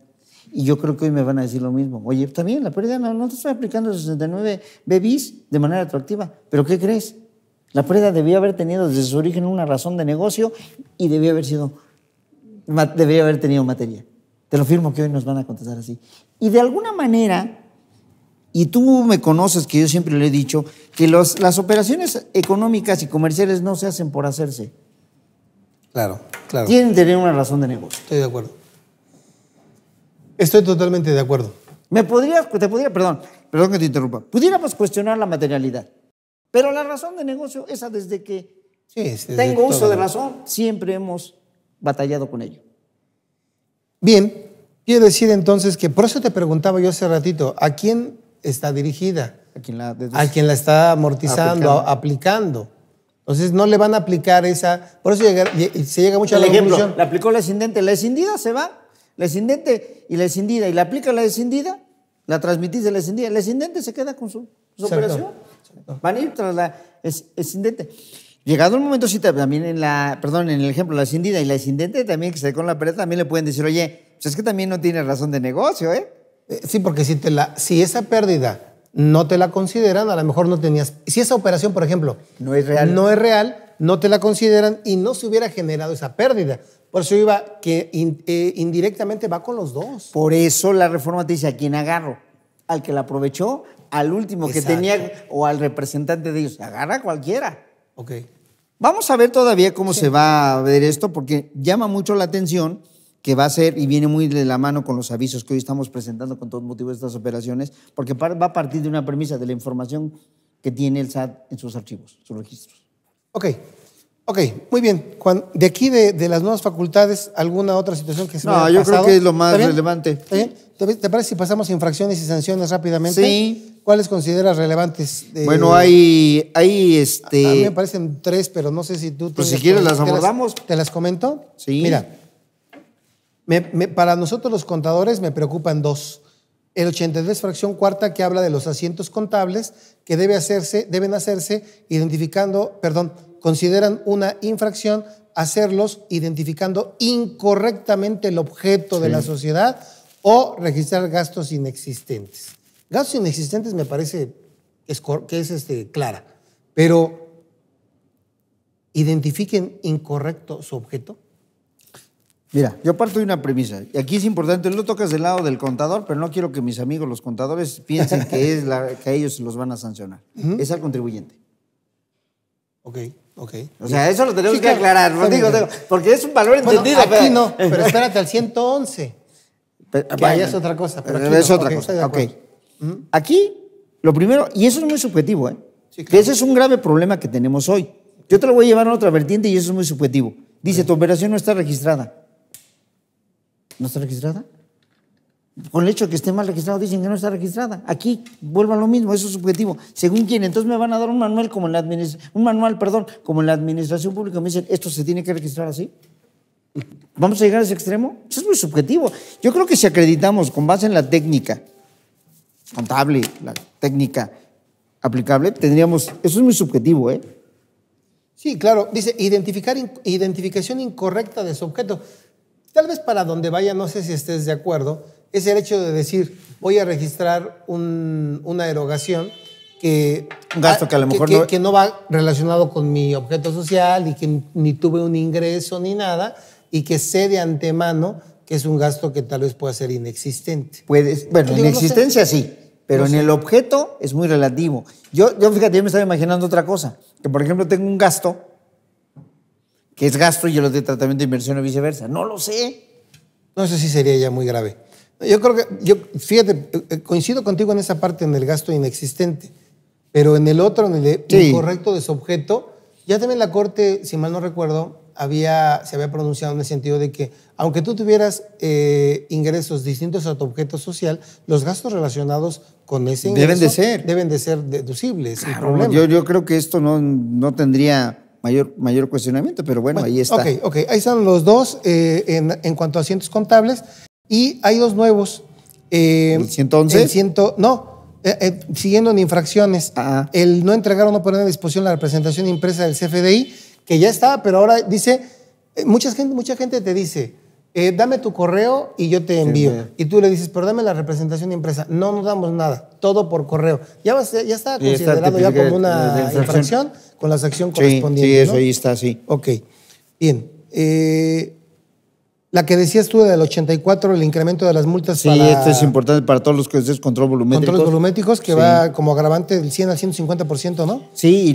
Y yo creo que hoy me van a decir lo mismo. Oye, está bien, la pérdida no te estoy aplicando el 69B bis de manera retroactiva. ¿Pero qué crees? La pérdida debía haber tenido desde su origen una razón de negocio y debería haber tenido materia. Te lo firmo que hoy nos van a contestar así. Y de alguna manera, y tú me conoces que yo siempre le he dicho, que las operaciones económicas y comerciales no se hacen por hacerse. Claro. Tienen que tener una razón de negocio. Estoy de acuerdo. Estoy totalmente de acuerdo. Perdón que te interrumpa. Pudiéramos cuestionar la materialidad, pero la razón de negocio, esa desde que tengo uso de razón, siempre hemos batallado con ello. Bien, quiero decir entonces que, por eso te preguntaba yo hace ratito, ¿a quién está dirigida? A quien la está amortizando, aplicando. Entonces no le van a aplicar esa... Por eso se llega mucho a Por la ejemplo, conclusión. le aplicó la escindente. La escindida se va. La escindente y la escindida. Y le aplica la escindida, la transmitís de la escindida. La escindente se queda con su operación. Van a ir tras la escindente. Llegado el momento, sí, también en el ejemplo, la escindida y la escindente también, que se con la pared, también le pueden decir, oye, pues es que también no tiene razón de negocio, ¿eh? Sí, porque si esa pérdida no te la consideran, a lo mejor no tenías... Si esa operación, por ejemplo, No es real. no es real, no te la consideran y no se hubiera generado esa pérdida. Por eso iba que indirectamente va con los dos. Por eso la reforma te dice, ¿a quién agarro? Al que la aprovechó, al último que Exacto. tenía o al representante de ellos. Agarra a cualquiera. Ok. Vamos a ver todavía cómo se va a ver esto, porque llama mucho la atención que va a ser, y viene muy de la mano con los avisos que hoy estamos presentando con todo motivo de estas operaciones, porque va a partir de una premisa de la información que tiene el SAT en sus archivos, sus registros. Ok, muy bien. Juan, de aquí de las nuevas facultades, ¿alguna otra situación que se me No, haya yo pasado? creo que es lo más ¿Está bien? relevante. ¿Está bien? ¿Te parece si pasamos a infracciones y sanciones rápidamente? Sí. ¿Cuáles consideras relevantes? Bueno, hay A mí me parecen 3, pero no sé si tú... Pues tengas si quieres por- las abordamos. ¿Te las comento? Sí. Mira, para nosotros los contadores me preocupan 2. El 83, fracción cuarta, que habla de los asientos contables que deben hacerse consideran una infracción hacerlos identificando incorrectamente el objeto de la sociedad o registrar gastos inexistentes. Gastos inexistentes me parece que es clara, pero identifiquen incorrecto su objeto. Mira, yo parto de una premisa, y aquí es importante, lo tocas del lado del contador, pero no quiero que mis amigos los contadores piensen que a ellos se los van a sancionar. Es al contribuyente. Ok. O sea, eso lo tenemos Sí, que claro. aclarar, Está bien. digo, porque es un valor Bueno, entendido. aquí no, pero espérate al 111. Que ahí es otra cosa. Pero aquí es no. otra Ok, cosa. estoy de Ok. acuerdo. Aquí, lo primero, y eso es muy subjetivo, ¿eh? Sí, claro. Que ese es un grave problema que tenemos hoy. Yo te lo voy a llevar a otra vertiente y eso es muy subjetivo. Dice, tu operación no está registrada. ¿No está registrada? Con el hecho de que esté mal registrado, dicen que no está registrada. Aquí, vuelvo a lo mismo, eso es subjetivo. Según quién, entonces me van a dar un manual como en la administración pública. Me dicen, esto se tiene que registrar así. ¿Vamos a llegar a ese extremo? Eso es muy subjetivo. Yo creo que si acreditamos con base en la técnica contable, la técnica aplicable, tendríamos... Eso es muy subjetivo, ¿eh? Sí, claro. Dice, identificación incorrecta de su objeto. Tal vez para donde vaya, no sé si estés de acuerdo, es el hecho de decir, voy a registrar una erogación que... Un gasto que a lo mejor que no va relacionado con mi objeto social y que ni tuve un ingreso ni nada y que sé de antemano que es un gasto que tal vez pueda ser inexistente. Bueno, Digo, en no existencia sí, pero No en sé. el objeto es muy relativo. Fíjate, yo me estaba imaginando otra cosa, que por ejemplo tengo un gasto, que es gasto y yo lo de tratamiento de inversión o viceversa. No lo sé. No, eso sí sería ya muy grave. Yo creo que, fíjate, coincido contigo en esa parte, en el gasto inexistente, pero en el otro, en el de Sí. incorrecto de su objeto, ya también la Corte, si mal no recuerdo, se había pronunciado en el sentido de que, aunque tú tuvieras ingresos distintos a tu objeto social, los gastos relacionados con ese ingreso Deben de ser. deducibles. sin Claro, problema. yo creo que esto no tendría mayor cuestionamiento, pero bueno, ahí está. Ok, ahí están los dos en cuanto a asientos contables. Y hay dos nuevos. ¿El 111? Siguiendo en infracciones. Ah. El no entregar o no poner a disposición la representación impresa del CFDI, que ya estaba, pero ahora dice, mucha gente te dice, dame tu correo y yo te envío. Sí. Y tú le dices, pero dame la representación impresa. No damos nada, todo por correo. Ya está considerado ya como una infracción con la sección correspondiente. Sí, eso ¿no? ahí está, sí. Ok, bien. La que decías tú del 84, el incremento de las multas Sí, para esto es importante para todos los que es control volumétrico. controles volumétricos, que Sí. va como agravante del 100 al 150%, ¿no? Sí,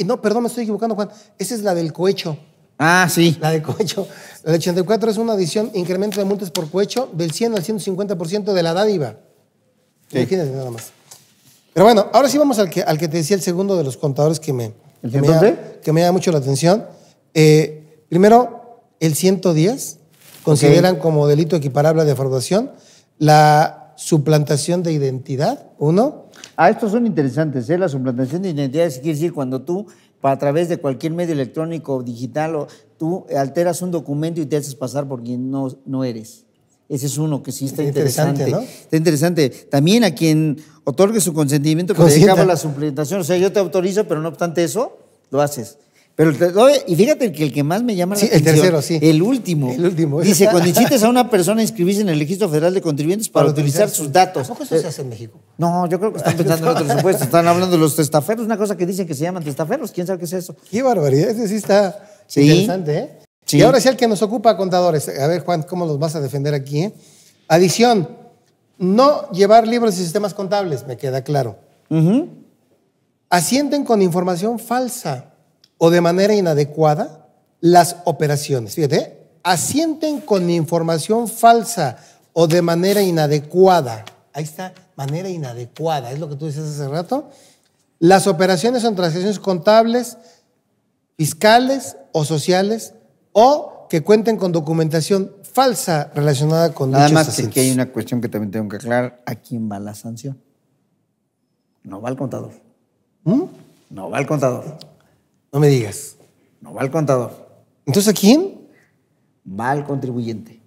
No, perdón, me estoy equivocando, Juan. Esa es la del cohecho. Ah, sí. La de cohecho. La del 84 es una adición, incremento de multas por cohecho del 100 al 150% de la dádiva. Sí. Imagínate nada más. Pero bueno, ahora sí vamos al que te decía el segundo de los contadores que me llama mucho la atención. Primero, el 110 consideran como delito equiparable a defraudación la suplantación de identidad, uno. Estos son interesantes, ¿eh? La suplantación de identidades quiere decir cuando tú a través de cualquier medio electrónico o digital, o tú alteras un documento y te haces pasar por quien no eres. Ese es uno que sí está interesante. ¿No? Está interesante. También a quien otorgue su consentimiento que le acaba la suplementación. O sea, yo te autorizo, pero no obstante eso, lo haces. Pero y fíjate que el que más me llama la atención, el tercero, sí. El último. Dice, cuando incites a una persona a inscribirse en el Registro Federal de Contribuyentes para utilizar sus datos. ¿Cómo eso se hace en México? No, yo creo que están pensando en otros supuestos. Están hablando de los testaferros, una cosa que dicen que se llaman testaferros. ¿Quién sabe qué es eso? Qué barbaridad, ese sí está interesante, ¿eh? Sí. Y ahora sí, el que nos ocupa, contadores. A ver, Juan, ¿cómo los vas a defender aquí? Adición, no llevar libros y sistemas contables, me queda claro. Asienten con información falsa o de manera inadecuada las operaciones. Fíjate, asienten con información falsa o de manera inadecuada. Ahí está, manera inadecuada, es lo que tú dices hace rato. Las operaciones son transacciones contables, fiscales o sociales, o que cuenten con documentación falsa relacionada con nada dichos más asuntos. que hay una cuestión que también tengo que aclarar. ¿A quién va la sanción? No va al contador. No va al contador. No me digas. No va al contador. ¿Entonces a quién? Va al contribuyente.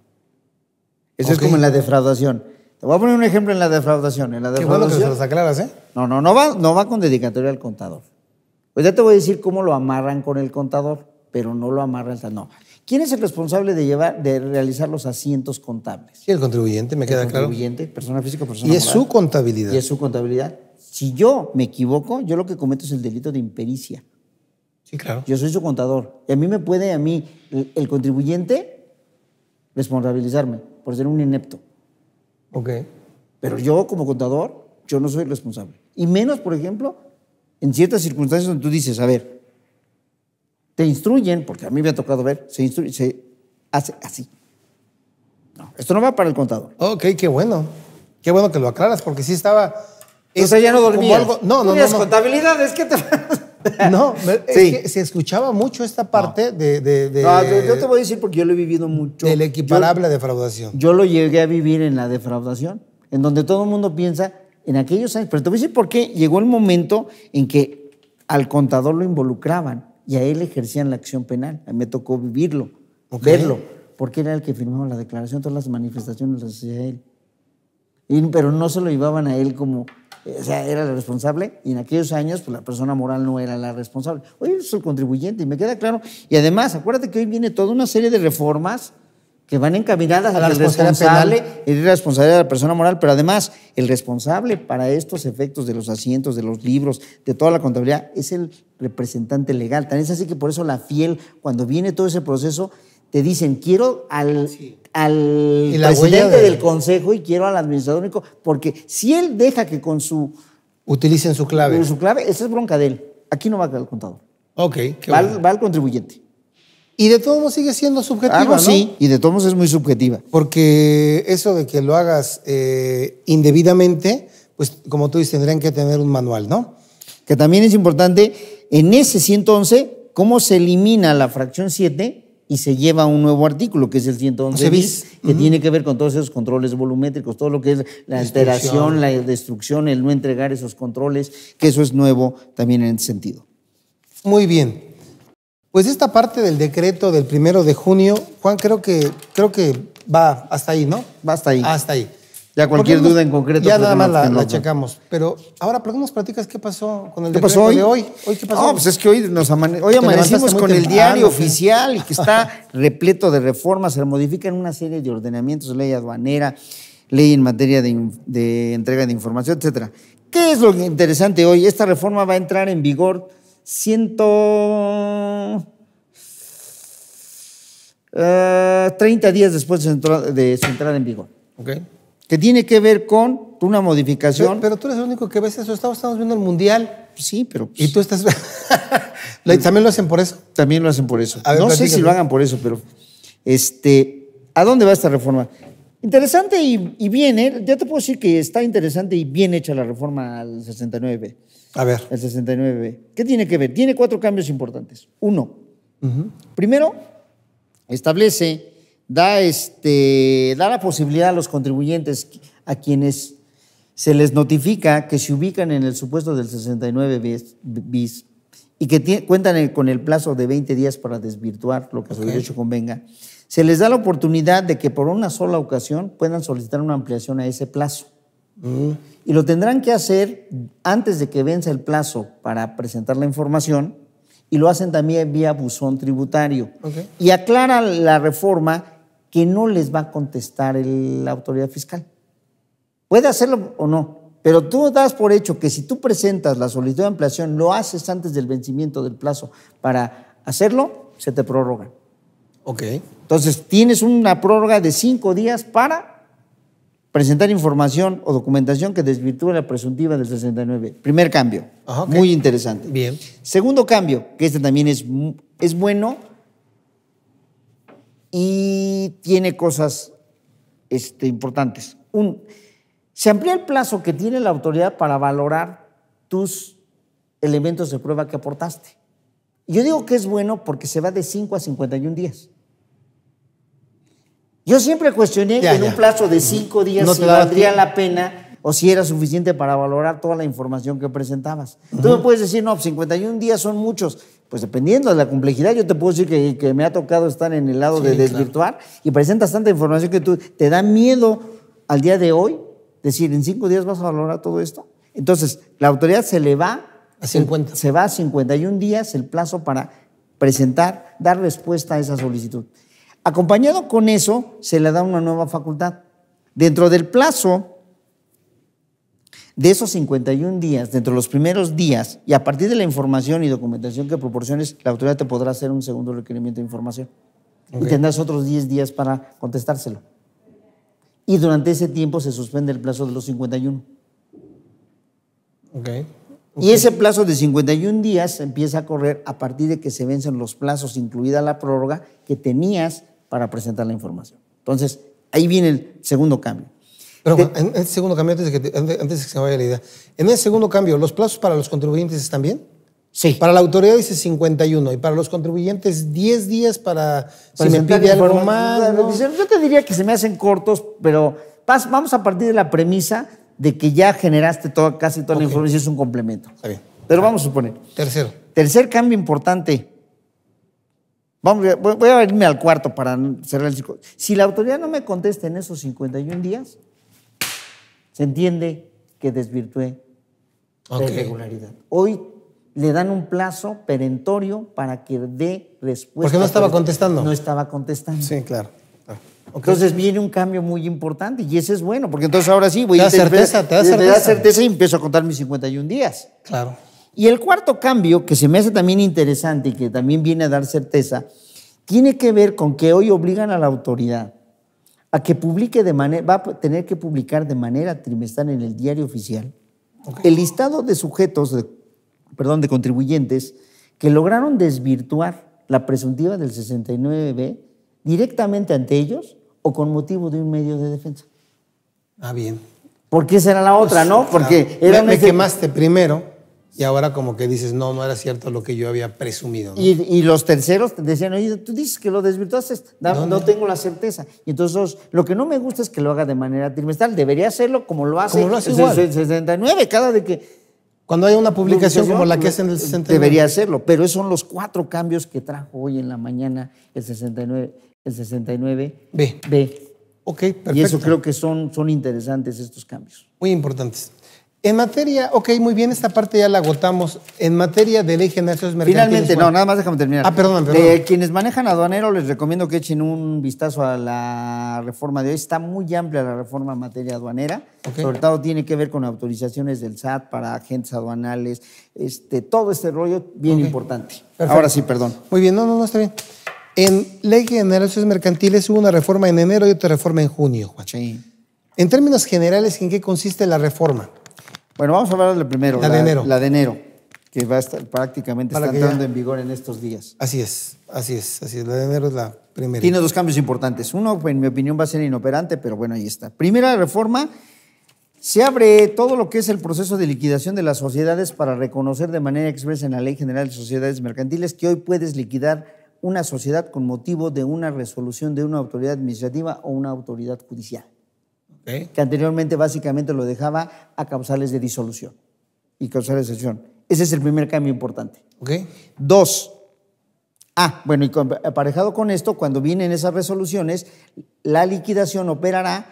Eso es como en la defraudación. Te voy a poner un ejemplo en la defraudación. En la Qué defraudación, bueno que se los aclaras, ¿eh? No va con dedicatoria al contador. Pues ya te voy a decir cómo lo amarran con el contador, pero no lo amarran. No. ¿Quién es el responsable de realizar los asientos contables? Sí, el contribuyente, me queda claro. El contribuyente, persona física, persona Y moral. es su contabilidad. Y es su contabilidad. Si yo me equivoco, yo lo que cometo es el delito de impericia. Sí, claro. Yo soy su contador. Y a mí me puede, el contribuyente, responsabilizarme por ser un inepto. Ok. Pero yo, como contador, yo no soy responsable. Y menos, por ejemplo, en ciertas circunstancias donde tú dices, a ver, te instruyen, porque a mí me ha tocado ver, se hace así. No, esto no va para el contador. Ok, qué bueno. Qué bueno que lo aclaras, porque sí estaba... O sea, ya no dormías. Algo, no. contabilidad, es que te... No, Sí. es que se escuchaba mucho esta parte de No, yo te voy a decir porque yo lo he vivido mucho. del equiparable a defraudación. Yo lo llegué a vivir en la defraudación, en donde todo el mundo piensa en aquellos años. Pero te voy a decir por qué llegó el momento en que al contador lo involucraban y a él ejercían la acción penal. A mí me tocó vivirlo, verlo, porque era el que firmaba la declaración, todas las manifestaciones las hacía él. Pero no se lo llevaban a él como, o sea, era el responsable, y en aquellos años pues la persona moral no era la responsable. Hoy es el contribuyente, y me queda claro. Y además, acuérdate que hoy viene toda una serie de reformas que van encaminadas a la que el responsable es la responsabilidad de la persona moral, pero además el responsable para estos efectos de los asientos, de los libros, de toda la contabilidad, es el representante legal. Tan es así que por eso la FIEL, cuando viene todo ese proceso, te dicen, quiero al presidente del consejo y quiero al administrador único, porque si él deja que con su... Utilicen su clave. Esa es bronca de él. Aquí no va al contador. Ok, qué bueno. Va al contribuyente. Y de todos modos sigue siendo subjetiva, ¿no? Sí, y de todos modos es muy subjetiva. Porque eso de que lo hagas indebidamente, pues como tú dices, tendrían que tener un manual, ¿no? Que también es importante, en ese 111, cómo se elimina la fracción 7 y se lleva un nuevo artículo, que es el 111 bis, que tiene que ver con todos esos controles volumétricos, todo lo que es la alteración, la destrucción, el no entregar esos controles, que eso es nuevo también en ese sentido. Muy bien. Pues esta parte del decreto del 1 de junio, Juan, creo que va hasta ahí, ¿no? Va hasta ahí. Hasta ahí. Ya cualquier duda en concreto. Ya nada más la checamos. Pero ahora, ¿por qué nos platicas qué pasó con el decreto de hoy? ¿Hoy qué pasó? No, pues es que hoy amanecimos con el diario oficial y que está repleto de reformas. Se modifican una serie de ordenamientos, ley aduanera, ley en materia de entrega de información, etcétera. ¿Qué es lo interesante hoy? Esta reforma va a entrar en vigor 30 días después de su entrada en vigor. Ok. Que tiene que ver con una modificación. Pero tú eres el único que ves eso. Estamos viendo el Mundial. Sí, pero... Y tú estás... ¿También lo hacen por eso? También lo hacen por eso. A ver, no sé si lo hagan por eso, pero... ¿A dónde va esta reforma? Interesante y bien, ¿eh? Ya te puedo decir que está interesante y bien hecha la reforma al 69B. A ver. El 69B. ¿Qué tiene que ver? Tiene 4 cambios importantes. Uno, primero, establece, da la posibilidad a los contribuyentes a quienes se les notifica que se ubican en el supuesto del 69 bis y que cuentan con el plazo de 20 días para desvirtuar lo que a su derecho convenga, se les da la oportunidad de que por una sola ocasión puedan solicitar una ampliación a ese plazo. Y lo tendrán que hacer antes de que venza el plazo para presentar la información, y lo hacen también vía buzón tributario. Y aclara la reforma que no les va a contestar la autoridad fiscal. Puede hacerlo o no, pero tú das por hecho que si tú presentas la solicitud de ampliación, lo haces antes del vencimiento del plazo para hacerlo, se te prorroga. Entonces, tienes una prórroga de 5 días para presentar información o documentación que desvirtúe la presuntiva del 69. Primer cambio, muy interesante. Bien. Segundo cambio, que este también es bueno y tiene cosas importantes. Se amplía el plazo que tiene la autoridad para valorar tus elementos de prueba que aportaste. Yo digo que es bueno porque se va de 5 a 51 días. Yo siempre cuestioné que en un plazo de 5 días si valdría la pena o si era suficiente para valorar toda la información que presentabas. Tú me puedes decir, no, 51 días son muchos. Pues dependiendo de la complejidad, yo te puedo decir que me ha tocado estar en el lado de desvirtuar y presentas tanta información que te da miedo al día de hoy decir, ¿en 5 días vas a valorar todo esto? Entonces, la autoridad se le va a 50. Se va a 51 días el plazo para presentar, dar respuesta a esa solicitud. Acompañado con eso, se le da una nueva facultad. Dentro del plazo de esos 51 días, dentro de los primeros días, y a partir de la información y documentación que proporciones, la autoridad te podrá hacer un segundo requerimiento de información. Y tendrás otros 10 días para contestárselo. Y durante ese tiempo se suspende el plazo de los 51. Y ese plazo de 51 días empieza a correr a partir de que se vencen los plazos, incluida la prórroga, que tenías para presentar la información. Entonces, ahí viene el segundo cambio. Pero en este segundo cambio, antes de que se me vaya la idea, en ese segundo cambio, ¿los plazos para los contribuyentes están bien? Sí. Para la autoridad dice 51 y para los contribuyentes 10 días para si me pide algo más. ¿No? Yo te diría que se me hacen cortos, pero vamos a partir de la premisa de que ya generaste casi toda la información, es un complemento. Está bien. Pero vamos a suponer. Tercer cambio importante. Voy a irme al cuarto para cerrar el ciclo. Si la autoridad no me contesta en esos 51 días, se entiende que desvirtué la irregularidad. Hoy le dan un plazo perentorio para que dé respuesta. Porque no estaba contestando. No estaba contestando. Sí, claro. Entonces viene un cambio muy importante y ese es bueno, porque entonces ahora sí voy a te da certeza y empiezo a contar mis 51 días. Claro. Y el cuarto cambio, que se me hace también interesante y que también viene a dar certeza, tiene que ver con que hoy obligan a la autoridad a que publique va a tener que publicar de manera trimestral en el diario oficial el listado de sujetos, de contribuyentes que lograron desvirtuar la presuntiva del 69B directamente ante ellos o con motivo de un medio de defensa. Bien. Porque esa era la otra, pues, ¿no? Porque claro. Me quemaste primero y ahora como que dices, no era cierto lo que yo había presumido. ¿No? Y los terceros te decían, oye, tú dices que lo desvirtuaste, no tengo la certeza. Y entonces lo que no me gusta es que lo haga de manera trimestral. Debería hacerlo como lo hace el 69, cada de que... Cuando hay una publicación como la que hacen el 69. Debería hacerlo, pero esos son los 4 cambios que trajo hoy en la mañana el 69B. Ok, perfecto. Y eso creo que son interesantes estos cambios. Muy importantes. En materia, muy bien, esta parte ya la agotamos. En materia de ley general de mercantiles. Finalmente, nada más déjame terminar. Perdón. Quienes manejan aduanero, les recomiendo que echen un vistazo a la reforma de hoy. Está muy amplia la reforma en materia aduanera. Sobre todo tiene que ver con autorizaciones del SAT para agentes aduanales. Todo este rollo bien importante. Perfecto. Ahora sí, perdón. Muy bien, no, está bien. En ley general de mercantiles hubo una reforma en enero y otra reforma en junio, Juan. Sí. En términos generales, ¿en qué consiste la reforma? Bueno, vamos a hablar del primero. La de enero. La de enero, que va a estar prácticamente está entrando en vigor en estos días. Así es. La de enero es la primera. Tiene 2 cambios importantes. Uno, en mi opinión, va a ser inoperante, pero bueno, ahí está. Primera reforma, se abre todo lo que es el proceso de liquidación de las sociedades para reconocer de manera expresa en la Ley General de Sociedades Mercantiles que hoy puedes liquidar una sociedad con motivo de una resolución de una autoridad administrativa o una autoridad judicial. Que anteriormente básicamente lo dejaba a causales de disolución y causales de excepción. Ese es el primer cambio importante. Ok. 2. Bueno, y aparejado con esto, cuando vienen esas resoluciones, la liquidación operará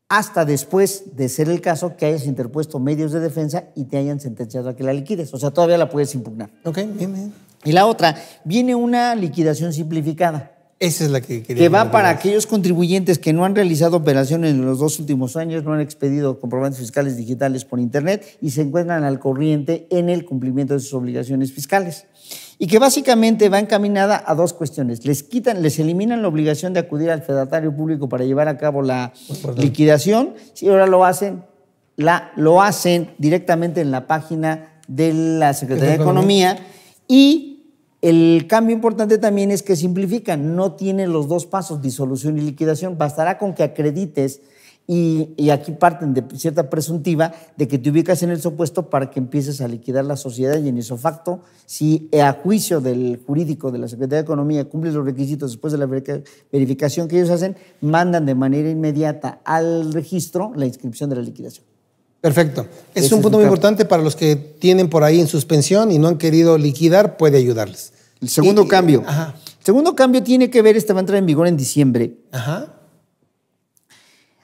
hasta después de ser el caso que hayas interpuesto medios de defensa y te hayan sentenciado a que la liquides. O sea, todavía la puedes impugnar. Ok, bien, bien. Y la otra, viene una liquidación simplificada. Esa es la que quería. Que va para aquellos contribuyentes que no han realizado operaciones en los 2 últimos años, no han expedido comprobantes fiscales digitales por Internet y se encuentran al corriente en el cumplimiento de sus obligaciones fiscales. Y que básicamente va encaminada a 2 cuestiones. Les eliminan la obligación de acudir al fedatario público para llevar a cabo la liquidación. Si ahora lo hacen directamente en la página de la Secretaría de Economía. Y el cambio importante también es que simplifican, no tiene los 2 pasos, disolución y liquidación. Bastará con que acredites, y aquí parten de cierta presuntiva, de que te ubicas en el supuesto para que empieces a liquidar la sociedad y en ipso facto, si a juicio del jurídico de la Secretaría de Economía cumples los requisitos después de la verificación que ellos hacen, mandan de manera inmediata al registro la inscripción de la liquidación. Perfecto. Es un punto muy importante para los que tienen por ahí en suspensión y no han querido liquidar, puede ayudarles. El segundo cambio. Ajá. El segundo cambio tiene que ver, va a entrar en vigor en diciembre. Ajá.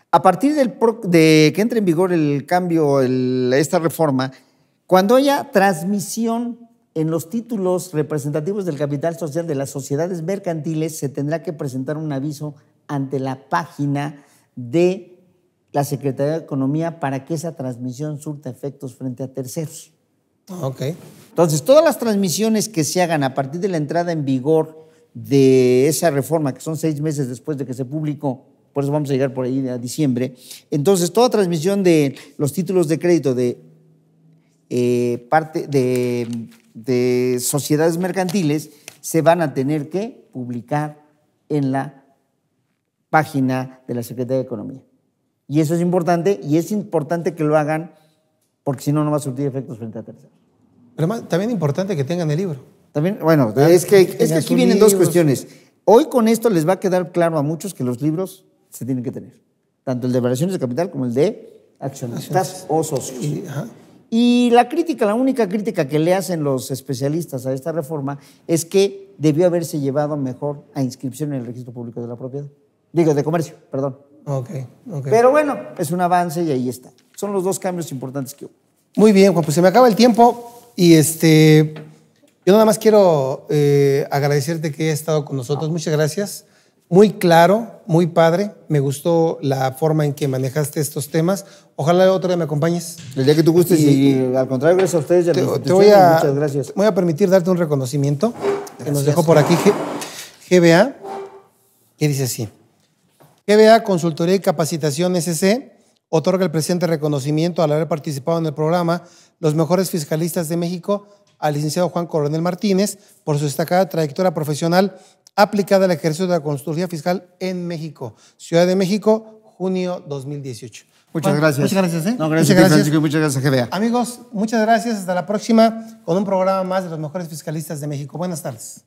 A partir de que entre en vigor el cambio, esta reforma, cuando haya transmisión en los títulos representativos del capital social de las sociedades mercantiles, se tendrá que presentar un aviso ante la página de la Secretaría de Economía para que esa transmisión surta efectos frente a terceros. Ok. Entonces, todas las transmisiones que se hagan a partir de la entrada en vigor de esa reforma, que son 6 meses después de que se publicó, por eso vamos a llegar por ahí a diciembre, entonces toda transmisión de los títulos de crédito de sociedades mercantiles se van a tener que publicar en la página de la Secretaría de Economía. Y eso es importante, y es importante que lo hagan porque si no, no va a surtir efectos frente a terceros. Pero también es importante que tengan el libro. También, bueno, es que aquí vienen 2 cuestiones. Hoy con esto les va a quedar claro a muchos que los libros se tienen que tener. Tanto el de variaciones de capital como el de accionistas o socios. Y la única crítica que le hacen los especialistas a esta reforma es que debió haberse llevado mejor a inscripción en el registro público de la propiedad. Digo, de comercio, perdón. Ok. Pero bueno, es un avance y ahí está. Son los 2 cambios importantes que hubo. Muy bien, Juan, pues se me acaba el tiempo y yo nada más quiero agradecerte que hayas estado con nosotros. Muchas gracias. Muy claro, muy padre. Me gustó la forma en que manejaste estos temas. Ojalá otro día me acompañes. El día que tú gustes y al contrario, gracias a ustedes y a la institución. Muchas gracias. Voy a permitir darte un reconocimiento que nos dejó por aquí GBA, que dice así. GBA Consultoría y Capacitación SC otorga el presente reconocimiento al haber participado en el programa Los Mejores Fiscalistas de México al licenciado Juan Coronel Martínez por su destacada trayectoria profesional aplicada al ejercicio de la consultoría fiscal en México. Ciudad de México, junio 2018. Muchas gracias. Muchas gracias. No, gracias, Francisco, y muchas gracias, GBA. Amigos, muchas gracias. Hasta la próxima con un programa más de Los Mejores Fiscalistas de México. Buenas tardes.